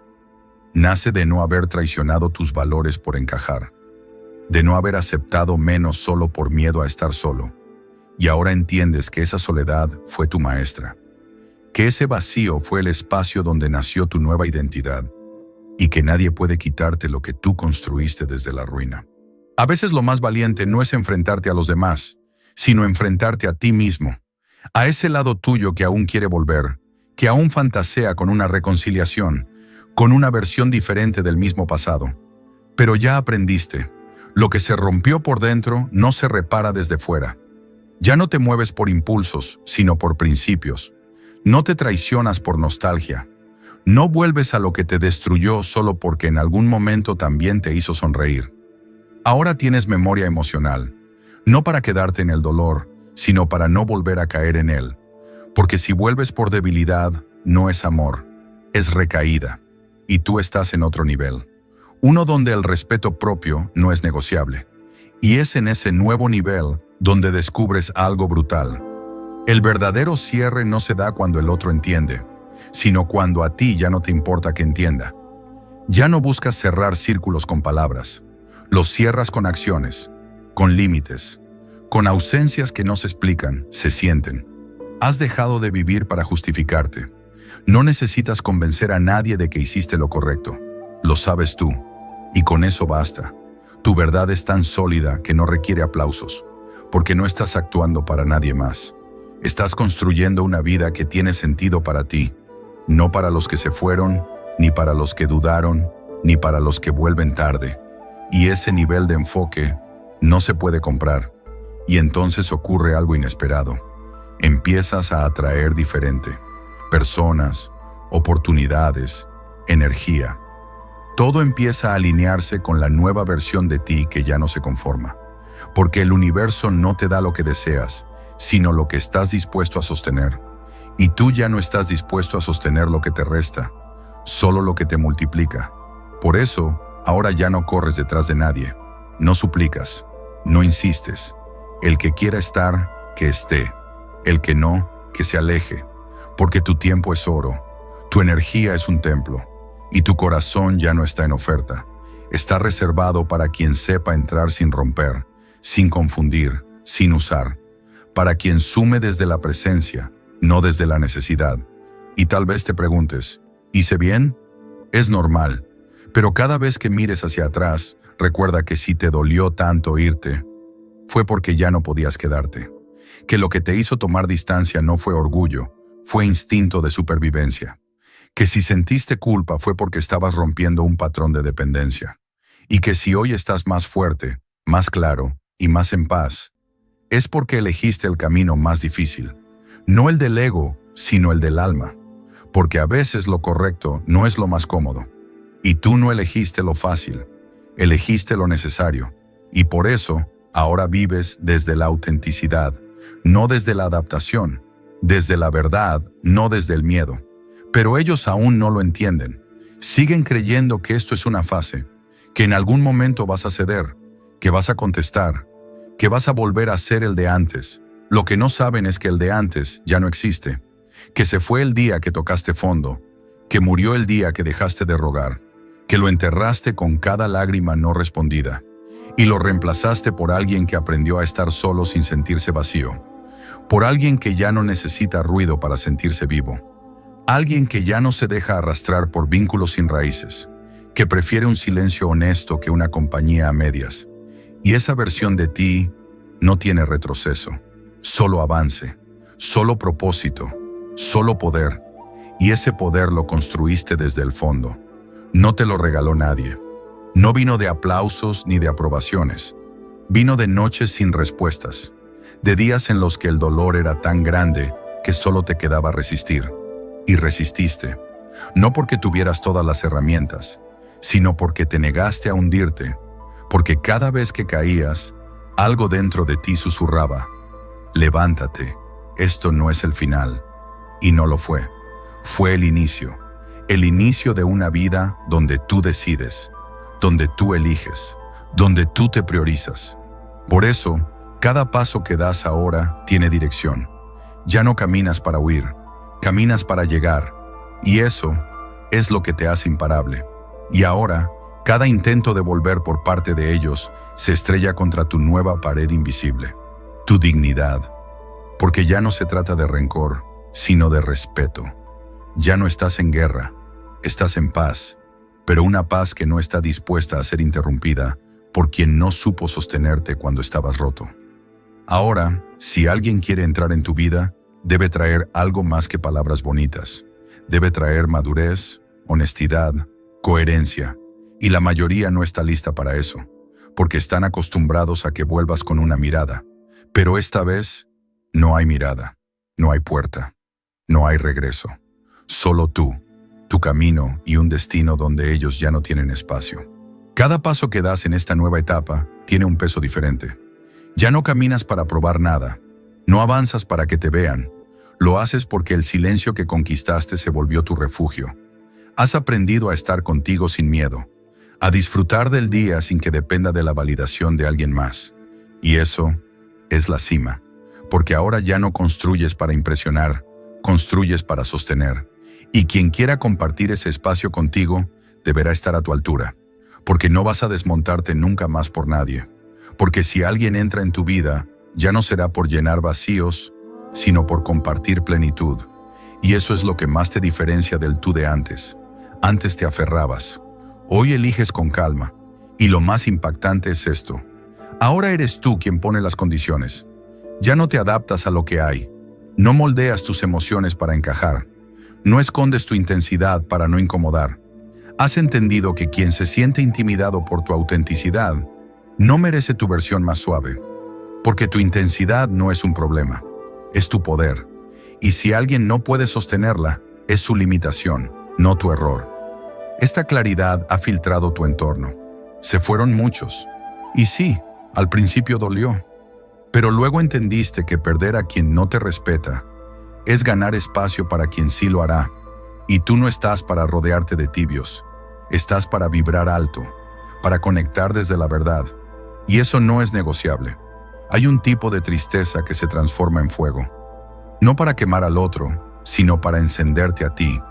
Nace de no haber traicionado tus valores por encajar, de no haber aceptado menos solo por miedo a estar solo. Y ahora entiendes que esa soledad fue tu maestra, que ese vacío fue el espacio donde nació tu nueva identidad, y que nadie puede quitarte lo que tú construiste desde la ruina. A veces lo más valiente no es enfrentarte a los demás, sino enfrentarte a ti mismo, a ese lado tuyo que aún quiere volver, que aún fantasea con una reconciliación, con una versión diferente del mismo pasado. Pero ya aprendiste, lo que se rompió por dentro no se repara desde fuera. Ya no te mueves por impulsos, sino por principios. No te traicionas por nostalgia. No vuelves a lo que te destruyó solo porque en algún momento también te hizo sonreír. Ahora tienes memoria emocional, no para quedarte en el dolor, sino para no volver a caer en él. Porque si vuelves por debilidad, no es amor, es recaída. Y tú estás en otro nivel. Uno donde el respeto propio no es negociable. Y es en ese nuevo nivel donde descubres algo brutal. El verdadero cierre no se da cuando el otro entiende, sino cuando a ti ya no te importa que entienda. Ya no buscas cerrar círculos con palabras. Los cierras con acciones, con límites, con ausencias que no se explican, se sienten. Has dejado de vivir para justificarte. No necesitas convencer a nadie de que hiciste lo correcto. Lo sabes tú, y con eso basta. Tu verdad es tan sólida que no requiere aplausos, porque no estás actuando para nadie más. Estás construyendo una vida que tiene sentido para ti, no para los que se fueron, ni para los que dudaron, ni para los que vuelven tarde. Y ese nivel de enfoque no se puede comprar. Y entonces ocurre algo inesperado. Empiezas a atraer diferente. Personas, oportunidades, energía. todo empieza a alinearse con la nueva versión de ti que ya no se conforma. Porque el universo no te da lo que deseas, sino lo que estás dispuesto a sostener. Y tú ya no estás dispuesto a sostener lo que te resta, solo lo que te multiplica. Por eso, ahora ya no corres detrás de nadie, no suplicas, no insistes. El que quiera estar, que esté. El que no, que se aleje. Porque tu tiempo es oro, tu energía es un templo, y tu corazón ya no está en oferta. Está reservado para quien sepa entrar sin romper, sin confundir, sin usar. Para quien sume desde la presencia, no desde la necesidad. Y tal vez te preguntes, ¿hice bien? Es normal, pero cada vez que mires hacia atrás, recuerda que si te dolió tanto irte, fue porque ya no podías quedarte. Que lo que te hizo tomar distancia no fue orgullo, fue instinto de supervivencia. Que si sentiste culpa fue porque estabas rompiendo un patrón de dependencia. Y que si hoy estás más fuerte, más claro y más en paz, es porque elegiste el camino más difícil. No el del ego, sino el del alma. Porque a veces lo correcto no es lo más cómodo. Y tú no elegiste lo fácil, elegiste lo necesario. Y por eso, ahora vives desde la autenticidad, no desde la adaptación, desde la verdad, no desde el miedo. Pero ellos aún no lo entienden. Siguen creyendo que esto es una fase, que en algún momento vas a ceder, que vas a contestar, que vas a volver a ser el de antes. Lo que no saben es que el de antes ya no existe, que se fue el día que tocaste fondo, que murió el día que dejaste de rogar, que lo enterraste con cada lágrima no respondida, y lo reemplazaste por alguien que aprendió a estar solo sin sentirse vacío, por alguien que ya no necesita ruido para sentirse vivo, alguien que ya no se deja arrastrar por vínculos sin raíces, que prefiere un silencio honesto que una compañía a medias. Y esa versión de ti no tiene retroceso, solo avance, solo propósito, solo poder. Y ese poder lo construiste desde el fondo. No te lo regaló nadie. No vino de aplausos ni de aprobaciones. Vino de noches sin respuestas, de días en los que el dolor era tan grande que solo te quedaba resistir. Y resististe, no porque tuvieras todas las herramientas, sino porque te negaste a hundirte, porque cada vez que caías, algo dentro de ti susurraba, levántate, esto no es el final. Y no lo fue. Fue el inicio de una vida donde tú decides, donde tú eliges, donde tú te priorizas. Por eso, cada paso que das ahora tiene dirección. Ya no caminas para huir, caminas para llegar, y eso es lo que te hace imparable. Y ahora, cada intento de volver por parte de ellos se estrella contra tu nueva pared invisible, tu dignidad. Porque ya no se trata de rencor, sino de respeto. Ya no estás en guerra, estás en paz, pero una paz que no está dispuesta a ser interrumpida por quien no supo sostenerte cuando estabas roto. Ahora, si alguien quiere entrar en tu vida, debe traer algo más que palabras bonitas. Debe traer madurez, honestidad, coherencia, y la mayoría no está lista para eso, porque están acostumbrados a que vuelvas con una mirada. Pero esta vez, no hay mirada, no hay puerta, no hay regreso. Solo tú, tu camino y un destino donde ellos ya no tienen espacio. Cada paso que das en esta nueva etapa tiene un peso diferente. Ya no caminas para probar nada, no avanzas para que te vean, lo haces porque el silencio que conquistaste se volvió tu refugio. Has aprendido a estar contigo sin miedo, a disfrutar del día sin que dependa de la validación de alguien más. Y eso es la cima, porque ahora ya no construyes para impresionar, construyes para sostener. Y quien quiera compartir ese espacio contigo, deberá estar a tu altura, porque no vas a desmontarte nunca más por nadie. Porque si alguien entra en tu vida, ya no será por llenar vacíos, sino por compartir plenitud. Y eso es lo que más te diferencia del tú de antes. Antes te aferrabas. Hoy eliges con calma. Y lo más impactante es esto. Ahora eres tú quien pone las condiciones. Ya no te adaptas a lo que hay. No moldeas tus emociones para encajar. No escondes tu intensidad para no incomodar. Has entendido que quien se siente intimidado por tu autenticidad no merece tu versión más suave. Porque tu intensidad no es un problema. Es tu poder. Y si alguien no puede sostenerla, es su limitación, no tu error. Esta claridad ha filtrado tu entorno. Se fueron muchos. Y sí, al principio dolió. Pero luego entendiste que perder a quien no te respeta es ganar espacio para quien sí lo hará. Y tú no estás para rodearte de tibios. Estás para vibrar alto, para conectar desde la verdad. Y eso no es negociable. Hay un tipo de tristeza que se transforma en fuego. No para quemar al otro, sino para encenderte a ti.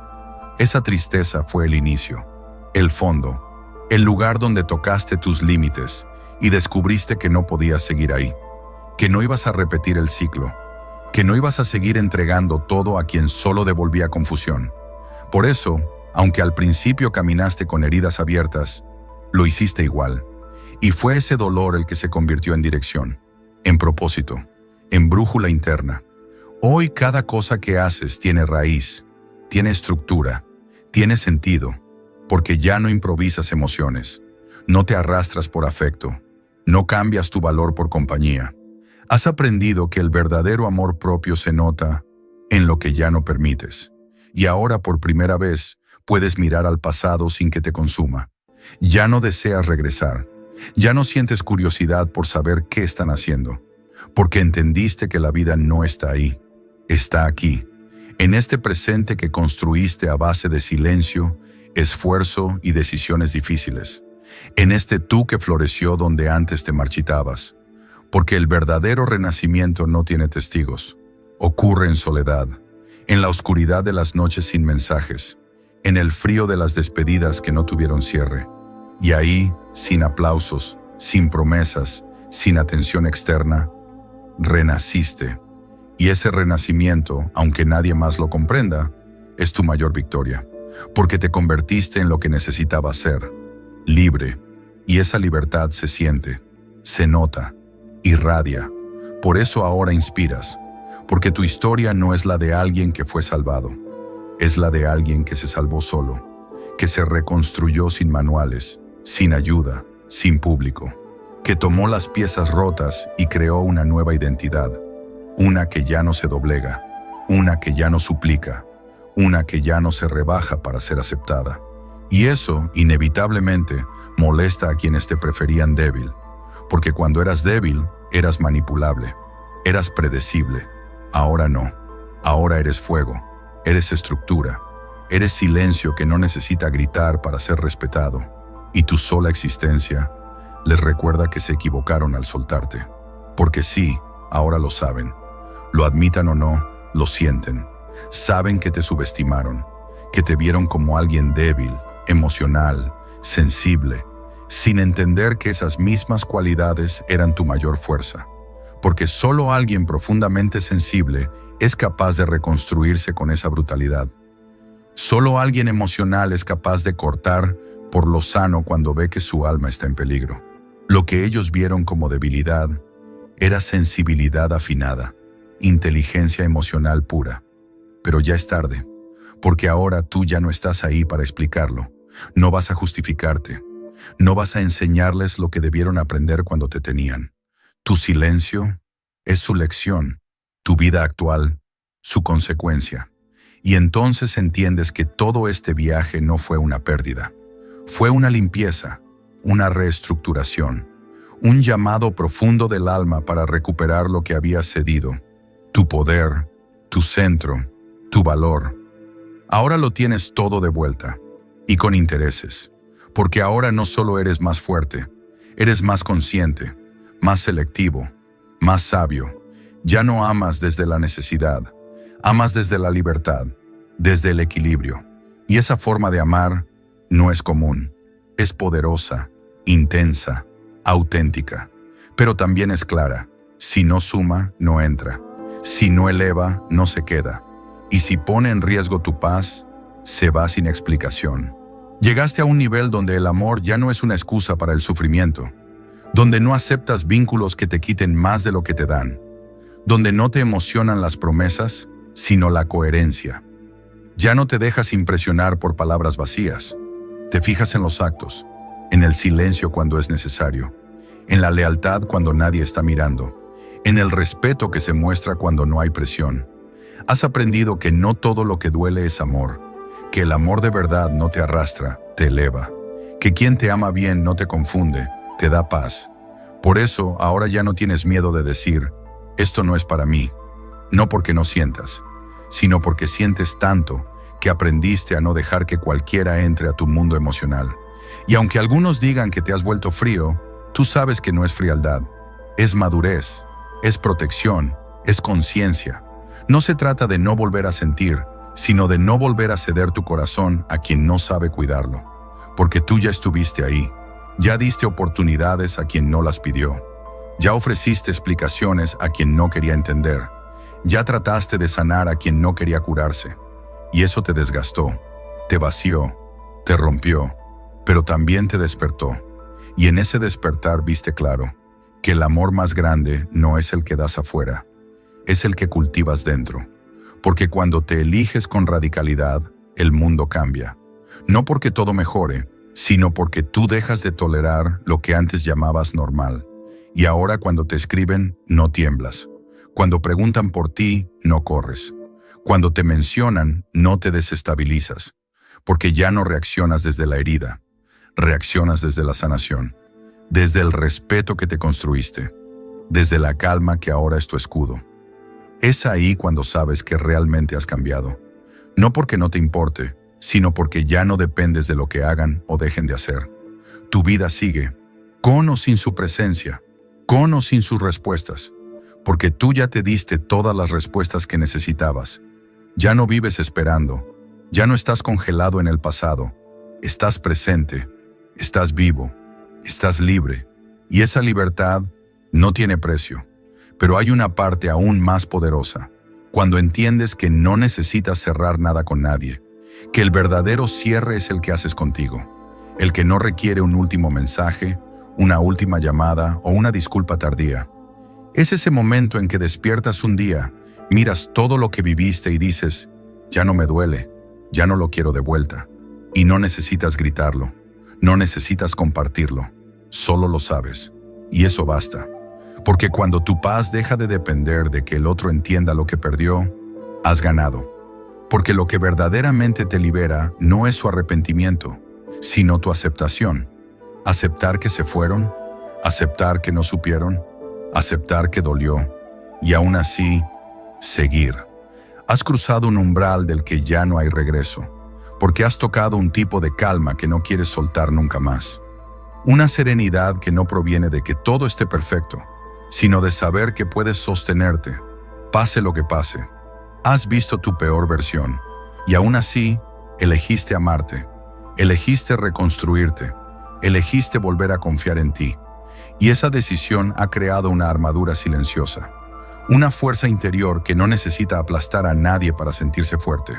Esa tristeza fue el inicio, el fondo, el lugar donde tocaste tus límites y descubriste que no podías seguir ahí, que no ibas a repetir el ciclo, que no ibas a seguir entregando todo a quien solo devolvía confusión. Por eso, aunque al principio caminaste con heridas abiertas, lo hiciste igual. Y fue ese dolor el que se convirtió en dirección, en propósito, en brújula interna. Hoy cada cosa que haces tiene raíz, tiene estructura, tiene sentido, porque ya no improvisas emociones, no te arrastras por afecto, no cambias tu valor por compañía. Has aprendido que el verdadero amor propio se nota en lo que ya no permites. Y ahora por primera vez puedes mirar al pasado sin que te consuma. Ya no deseas regresar. Ya no sientes curiosidad por saber qué están haciendo, porque entendiste que la vida no está ahí, está aquí, en este presente que construiste a base de silencio, esfuerzo y decisiones difíciles, en este tú que floreció donde antes te marchitabas, porque el verdadero renacimiento no tiene testigos, ocurre en soledad, en la oscuridad de las noches sin mensajes, en el frío de las despedidas que no tuvieron cierre. Y ahí, sin aplausos, sin promesas, sin atención externa, renaciste. Y ese renacimiento, aunque nadie más lo comprenda, es tu mayor victoria, porque te convertiste en lo que necesitabas ser, libre. Y esa libertad se siente, se nota, irradia. Por eso ahora inspiras, porque tu historia no es la de alguien que fue salvado, es la de alguien que se salvó solo, que se reconstruyó sin manuales, sin ayuda, sin público, que tomó las piezas rotas y creó una nueva identidad, una que ya no se doblega, una que ya no suplica, una que ya no se rebaja para ser aceptada. Y eso, inevitablemente, molesta a quienes te preferían débil, porque cuando eras débil, eras manipulable, eras predecible. Ahora no, ahora eres fuego, eres estructura, eres silencio que no necesita gritar para ser respetado. Y tu sola existencia les recuerda que se equivocaron al soltarte. Porque sí, ahora lo saben. Lo admitan o no, lo sienten. Saben que te subestimaron, que te vieron como alguien débil, emocional, sensible, sin entender que esas mismas cualidades eran tu mayor fuerza. Porque solo alguien profundamente sensible es capaz de reconstruirse con esa brutalidad. Solo alguien emocional es capaz de cortar por lo sano cuando ve que su alma está en peligro. Lo que ellos vieron como debilidad era sensibilidad afinada, inteligencia emocional pura. Pero ya es tarde, porque ahora tú ya no estás ahí para explicarlo. No vas a justificarte, no vas a enseñarles lo que debieron aprender cuando te tenían. Tu silencio es su lección, tu vida actual, su consecuencia. Y entonces entiendes que todo este viaje no fue una pérdida. Fue una limpieza, una reestructuración, un llamado profundo del alma para recuperar lo que habías cedido, tu poder, tu centro, tu valor. Ahora lo tienes todo de vuelta, y con intereses, porque ahora no solo eres más fuerte, eres más consciente, más selectivo, más sabio. Ya no amas desde la necesidad, amas desde la libertad, desde el equilibrio. Y esa forma de amar no es común, es poderosa, intensa, auténtica, pero también es clara. Si no suma, no entra. Si no eleva, no se queda. Y si pone en riesgo tu paz, se va sin explicación. Llegaste a un nivel donde el amor ya no es una excusa para el sufrimiento, donde no aceptas vínculos que te quiten más de lo que te dan, donde no te emocionan las promesas, sino la coherencia. Ya no te dejas impresionar por palabras vacías. Te fijas en los actos, en el silencio cuando es necesario, en la lealtad cuando nadie está mirando, en el respeto que se muestra cuando no hay presión. Has aprendido que no todo lo que duele es amor, que el amor de verdad no te arrastra, te eleva, que quien te ama bien no te confunde, te da paz. Por eso ahora ya no tienes miedo de decir, esto no es para mí, no porque no sientas, sino porque sientes tanto que aprendiste a no dejar que cualquiera entre a tu mundo emocional. Y aunque algunos digan que te has vuelto frío, tú sabes que no es frialdad, es madurez, es protección, es conciencia. No se trata de no volver a sentir, sino de no volver a ceder tu corazón a quien no sabe cuidarlo. Porque tú ya estuviste ahí, ya diste oportunidades a quien no las pidió, ya ofreciste explicaciones a quien no quería entender, ya trataste de sanar a quien no quería curarse. Y eso te desgastó, te vació, te rompió, pero también te despertó. Y en ese despertar viste claro que el amor más grande no es el que das afuera, es el que cultivas dentro. Porque cuando te eliges con radicalidad, el mundo cambia. No porque todo mejore, sino porque tú dejas de tolerar lo que antes llamabas normal. Y ahora cuando te escriben, no tiemblas. Cuando preguntan por ti, no corres. Cuando te mencionan, no te desestabilizas. Porque ya no reaccionas desde la herida, reaccionas desde la sanación, desde el respeto que te construiste, desde la calma que ahora es tu escudo. Es ahí cuando sabes que realmente has cambiado. No porque no te importe, sino porque ya no dependes de lo que hagan o dejen de hacer. Tu vida sigue, con o sin su presencia, con o sin sus respuestas, porque tú ya te diste todas las respuestas que necesitabas. Ya no vives esperando, ya no estás congelado en el pasado, estás presente, estás vivo, estás libre, y esa libertad no tiene precio. Pero hay una parte aún más poderosa, cuando entiendes que no necesitas cerrar nada con nadie, que el verdadero cierre es el que haces contigo, el que no requiere un último mensaje, una última llamada o una disculpa tardía. Es ese momento en que despiertas un día, miras todo lo que viviste y dices, ya no me duele, ya no lo quiero de vuelta. Y no necesitas gritarlo, no necesitas compartirlo, solo lo sabes, y eso basta. Porque cuando tu paz deja de depender de que el otro entienda lo que perdió, has ganado. Porque lo que verdaderamente te libera no es su arrepentimiento, sino tu aceptación. Aceptar que se fueron, aceptar que no supieron, aceptar que dolió, y aún así, seguir. Has cruzado un umbral del que ya no hay regreso, porque has tocado un tipo de calma que no quieres soltar nunca más. Una serenidad que no proviene de que todo esté perfecto, sino de saber que puedes sostenerte, pase lo que pase. Has visto tu peor versión, y aún así, elegiste amarte, elegiste reconstruirte, elegiste volver a confiar en ti. Y esa decisión ha creado una armadura silenciosa, una fuerza interior que no necesita aplastar a nadie para sentirse fuerte.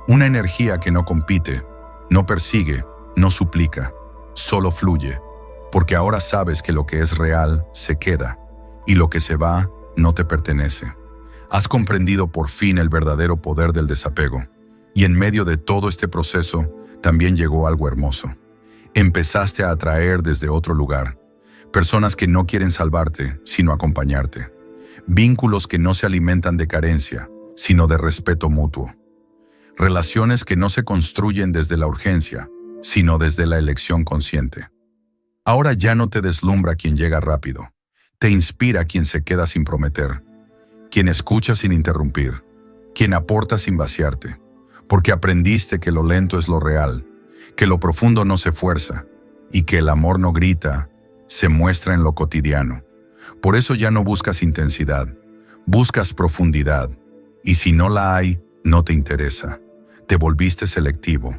Una energía que no compite, no persigue, no suplica, solo fluye, porque ahora sabes que lo que es real se queda, y lo que se va no te pertenece. Has comprendido por fin el verdadero poder del desapego, y en medio de todo este proceso también llegó algo hermoso. Empezaste a atraer desde otro lugar, personas que no quieren salvarte, sino acompañarte. Vínculos que no se alimentan de carencia, sino de respeto mutuo. Relaciones que no se construyen desde la urgencia, sino desde la elección consciente. Ahora ya no te deslumbra quien llega rápido, te inspira quien se queda sin prometer, quien escucha sin interrumpir, quien aporta sin vaciarte, porque aprendiste que lo lento es lo real, que lo profundo no se fuerza, y que el amor no grita, se muestra en lo cotidiano. Por eso ya no buscas intensidad, buscas profundidad, y si no la hay, no te interesa. Te volviste selectivo,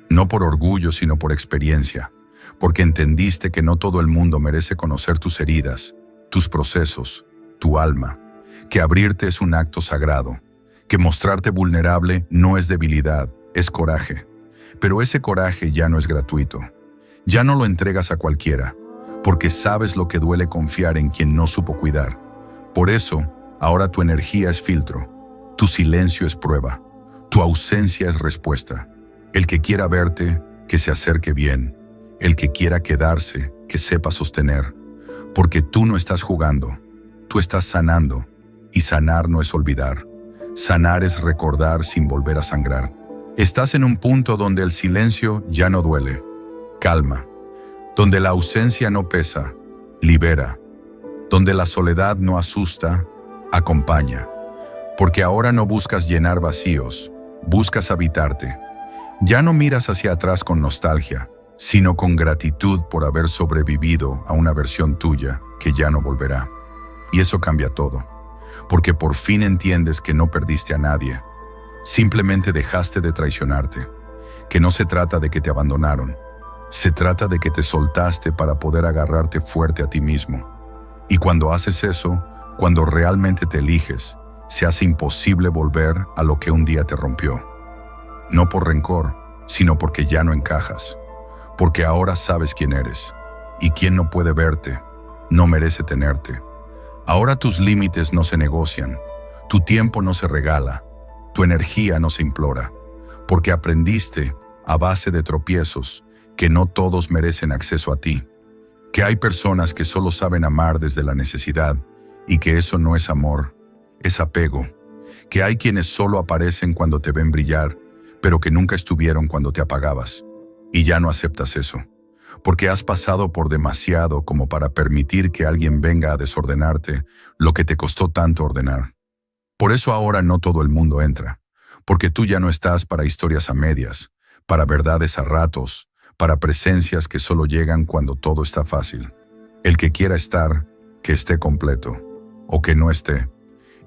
no por orgullo sino por experiencia, porque entendiste que no todo el mundo merece conocer tus heridas, tus procesos, tu alma, que abrirte es un acto sagrado, que mostrarte vulnerable no es debilidad, es coraje. Pero ese coraje ya no es gratuito, ya no lo entregas a cualquiera, porque sabes lo que duele confiar en quien no supo cuidar. Por eso, ahora tu energía es filtro, tu silencio es prueba, tu ausencia es respuesta. El que quiera verte, que se acerque bien. El que quiera quedarse, que sepa sostener. Porque tú no estás jugando, tú estás sanando. Y sanar no es olvidar. Sanar es recordar sin volver a sangrar. Estás en un punto donde el silencio ya no duele. Calma. Donde la ausencia no pesa. Libera. Donde la soledad no asusta. Acompaña. Porque ahora no buscas llenar vacíos. Buscas habitarte. Ya no miras hacia atrás con nostalgia, sino con gratitud por haber sobrevivido a una versión tuya que ya no volverá. Y eso cambia todo. Porque por fin entiendes que no perdiste a nadie. Simplemente dejaste de traicionarte, que no se trata de que te abandonaron, se trata de que te soltaste para poder agarrarte fuerte a ti mismo. Y cuando haces eso, cuando realmente te eliges, se hace imposible volver a lo que un día te rompió. No por rencor, sino porque ya no encajas, porque ahora sabes quién eres, y quien no puede verte, no merece tenerte. Ahora tus límites no se negocian, tu tiempo no se regala, tu energía no se implora, porque aprendiste, a base de tropiezos, que no todos merecen acceso a ti, que hay personas que solo saben amar desde la necesidad y que eso no es amor, es apego, que hay quienes solo aparecen cuando te ven brillar, pero que nunca estuvieron cuando te apagabas, y ya no aceptas eso, porque has pasado por demasiado como para permitir que alguien venga a desordenarte lo que te costó tanto ordenar. Por eso ahora no todo el mundo entra, porque tú ya no estás para historias a medias, para verdades a ratos, para presencias que solo llegan cuando todo está fácil. El que quiera estar, que esté completo, o que no esté.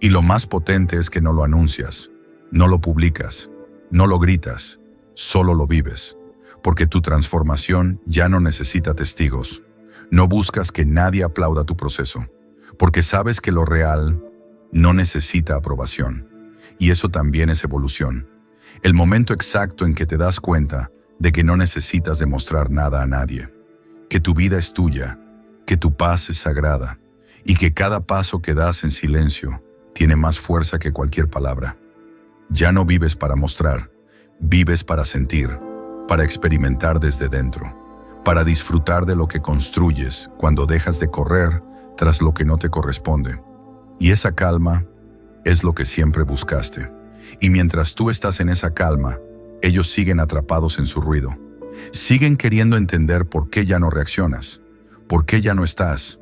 Y lo más potente es que no lo anuncias, no lo publicas, no lo gritas, solo lo vives, porque tu transformación ya no necesita testigos. No buscas que nadie aplauda tu proceso, porque sabes que lo real no necesita aprobación, y eso también es evolución. El momento exacto en que te das cuenta de que no necesitas demostrar nada a nadie, que tu vida es tuya, que tu paz es sagrada, y que cada paso que das en silencio tiene más fuerza que cualquier palabra. Ya no vives para mostrar, vives para sentir, para experimentar desde dentro, para disfrutar de lo que construyes cuando dejas de correr tras lo que no te corresponde. Y esa calma es lo que siempre buscaste. Y mientras tú estás en esa calma, ellos siguen atrapados en su ruido. Siguen queriendo entender por qué ya no reaccionas, por qué ya no estás,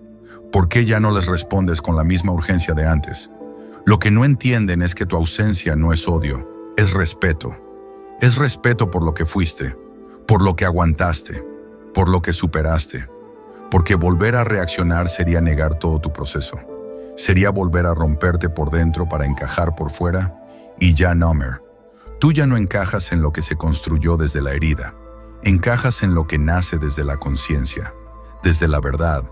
por qué ya no les respondes con la misma urgencia de antes. Lo que no entienden es que tu ausencia no es odio, es respeto. Es respeto por lo que fuiste, por lo que aguantaste, por lo que superaste. Porque volver a reaccionar sería negar todo tu proceso. Sería volver a romperte por dentro para encajar por fuera, y ya no, Mer. Tú ya no encajas en lo que se construyó desde la herida. Encajas en lo que nace desde la conciencia, desde la verdad,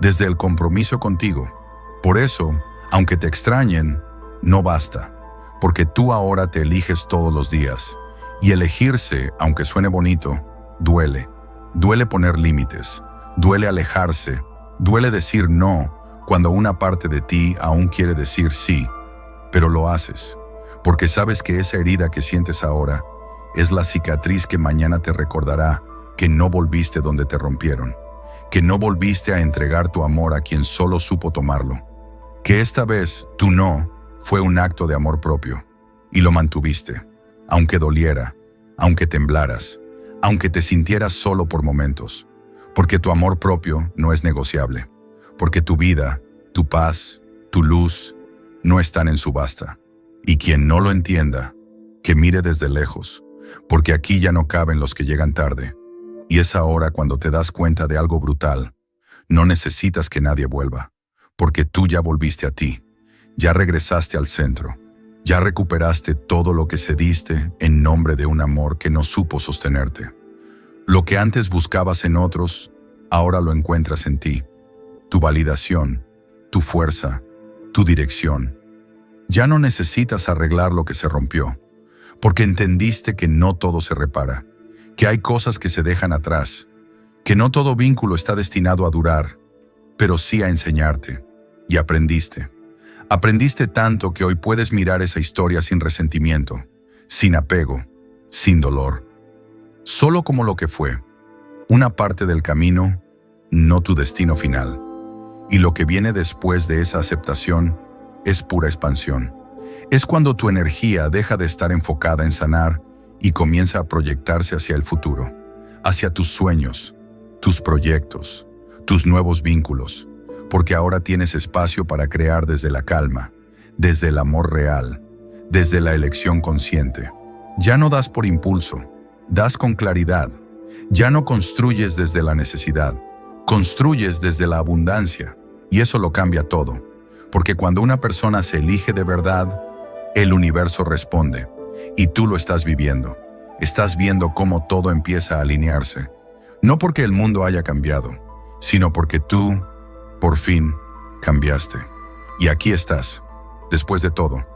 desde el compromiso contigo. Por eso, aunque te extrañen, no basta, porque tú ahora te eliges todos los días. Y elegirse, aunque suene bonito, duele. Duele poner límites, duele alejarse, duele decir no, cuando una parte de ti aún quiere decir sí, pero lo haces, porque sabes que esa herida que sientes ahora es la cicatriz que mañana te recordará que no volviste donde te rompieron, que no volviste a entregar tu amor a quien solo supo tomarlo, que esta vez tu no fue un acto de amor propio, y lo mantuviste, aunque doliera, aunque temblaras, aunque te sintieras solo por momentos, porque tu amor propio no es negociable. Porque tu vida, tu paz, tu luz, no están en subasta. Y quien no lo entienda, que mire desde lejos, porque aquí ya no caben los que llegan tarde. Y es ahora cuando te das cuenta de algo brutal. No necesitas que nadie vuelva, porque tú ya volviste a ti, ya regresaste al centro, ya recuperaste todo lo que cediste en nombre de un amor que no supo sostenerte. Lo que antes buscabas en otros, ahora lo encuentras en ti. Tu validación, tu fuerza, tu dirección. Ya no necesitas arreglar lo que se rompió, porque entendiste que no todo se repara, que hay cosas que se dejan atrás, que no todo vínculo está destinado a durar, pero sí a enseñarte. Y aprendiste. Aprendiste tanto que hoy puedes mirar esa historia sin resentimiento, sin apego, sin dolor. Solo como lo que fue, una parte del camino, no tu destino final. Y lo que viene después de esa aceptación es pura expansión. Es cuando tu energía deja de estar enfocada en sanar y comienza a proyectarse hacia el futuro, hacia tus sueños, tus proyectos, tus nuevos vínculos, porque ahora tienes espacio para crear desde la calma, desde el amor real, desde la elección consciente. Ya no das por impulso, das con claridad. Ya no construyes desde la necesidad, construyes desde la abundancia. Y eso lo cambia todo, porque cuando una persona se elige de verdad, el universo responde, y tú lo estás viviendo. Estás viendo cómo todo empieza a alinearse, no porque el mundo haya cambiado, sino porque tú, por fin, cambiaste. Y aquí estás, después de todo,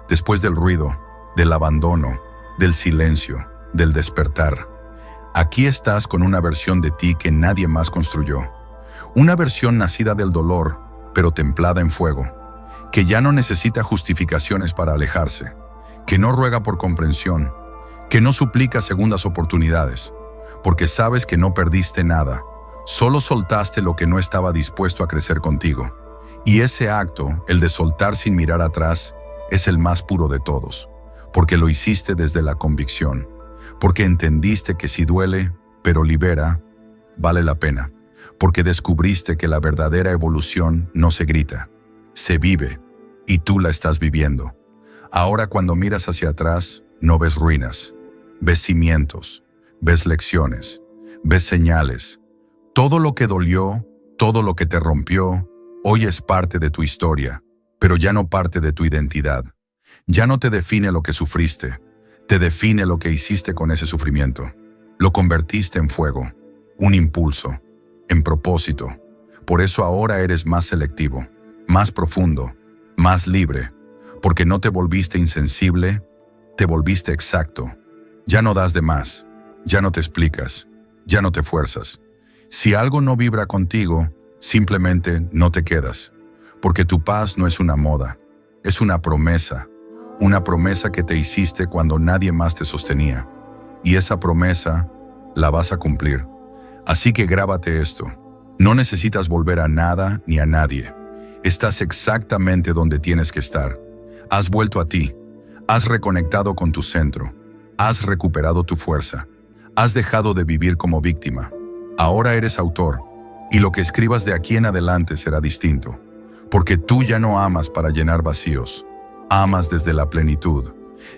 después del ruido, del abandono, del silencio, del despertar. Aquí estás con una versión de ti que nadie más construyó. Una versión nacida del dolor, pero templada en fuego, que ya no necesita justificaciones para alejarse, que no ruega por comprensión, que no suplica segundas oportunidades, porque sabes que no perdiste nada, solo soltaste lo que no estaba dispuesto a crecer contigo. Y ese acto, el de soltar sin mirar atrás, es el más puro de todos, porque lo hiciste desde la convicción, porque entendiste que si duele, pero libera, vale la pena, porque descubriste que la verdadera evolución no se grita, se vive, y tú la estás viviendo. Ahora cuando miras hacia atrás, no ves ruinas, ves cimientos, ves lecciones, ves señales. Todo lo que dolió, todo lo que te rompió, hoy es parte de tu historia, pero ya no parte de tu identidad. Ya no te define lo que sufriste, te define lo que hiciste con ese sufrimiento. Lo convertiste en fuego, un impulso, en propósito. Por eso ahora eres más selectivo, más profundo, más libre, porque no te volviste insensible, te volviste exacto. Ya no das de más, ya no te explicas, ya no te fuerzas. Si algo no vibra contigo, simplemente no te quedas, porque tu paz no es una moda, es una promesa que te hiciste cuando nadie más te sostenía. Y esa promesa la vas a cumplir. Así que grábate esto. No necesitas volver a nada ni a nadie. Estás exactamente donde tienes que estar. Has vuelto a ti. Has reconectado con tu centro. Has recuperado tu fuerza. Has dejado de vivir como víctima. Ahora eres autor. Y lo que escribas de aquí en adelante será distinto. Porque tú ya no amas para llenar vacíos. Amas desde la plenitud.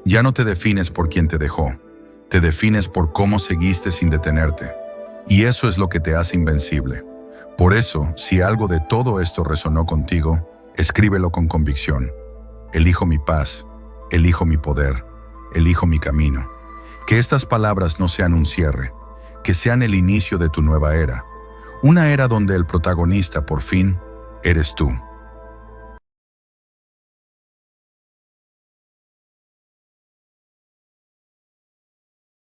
Ya no te defines por quien te dejó. Te defines por cómo seguiste sin detenerte. Y eso es lo que te hace invencible. Por eso, si algo de todo esto resonó contigo, escríbelo con convicción. Elijo mi paz, elijo mi poder, elijo mi camino. Que estas palabras no sean un cierre, que sean el inicio de tu nueva era. Una era donde el protagonista, por fin, eres tú.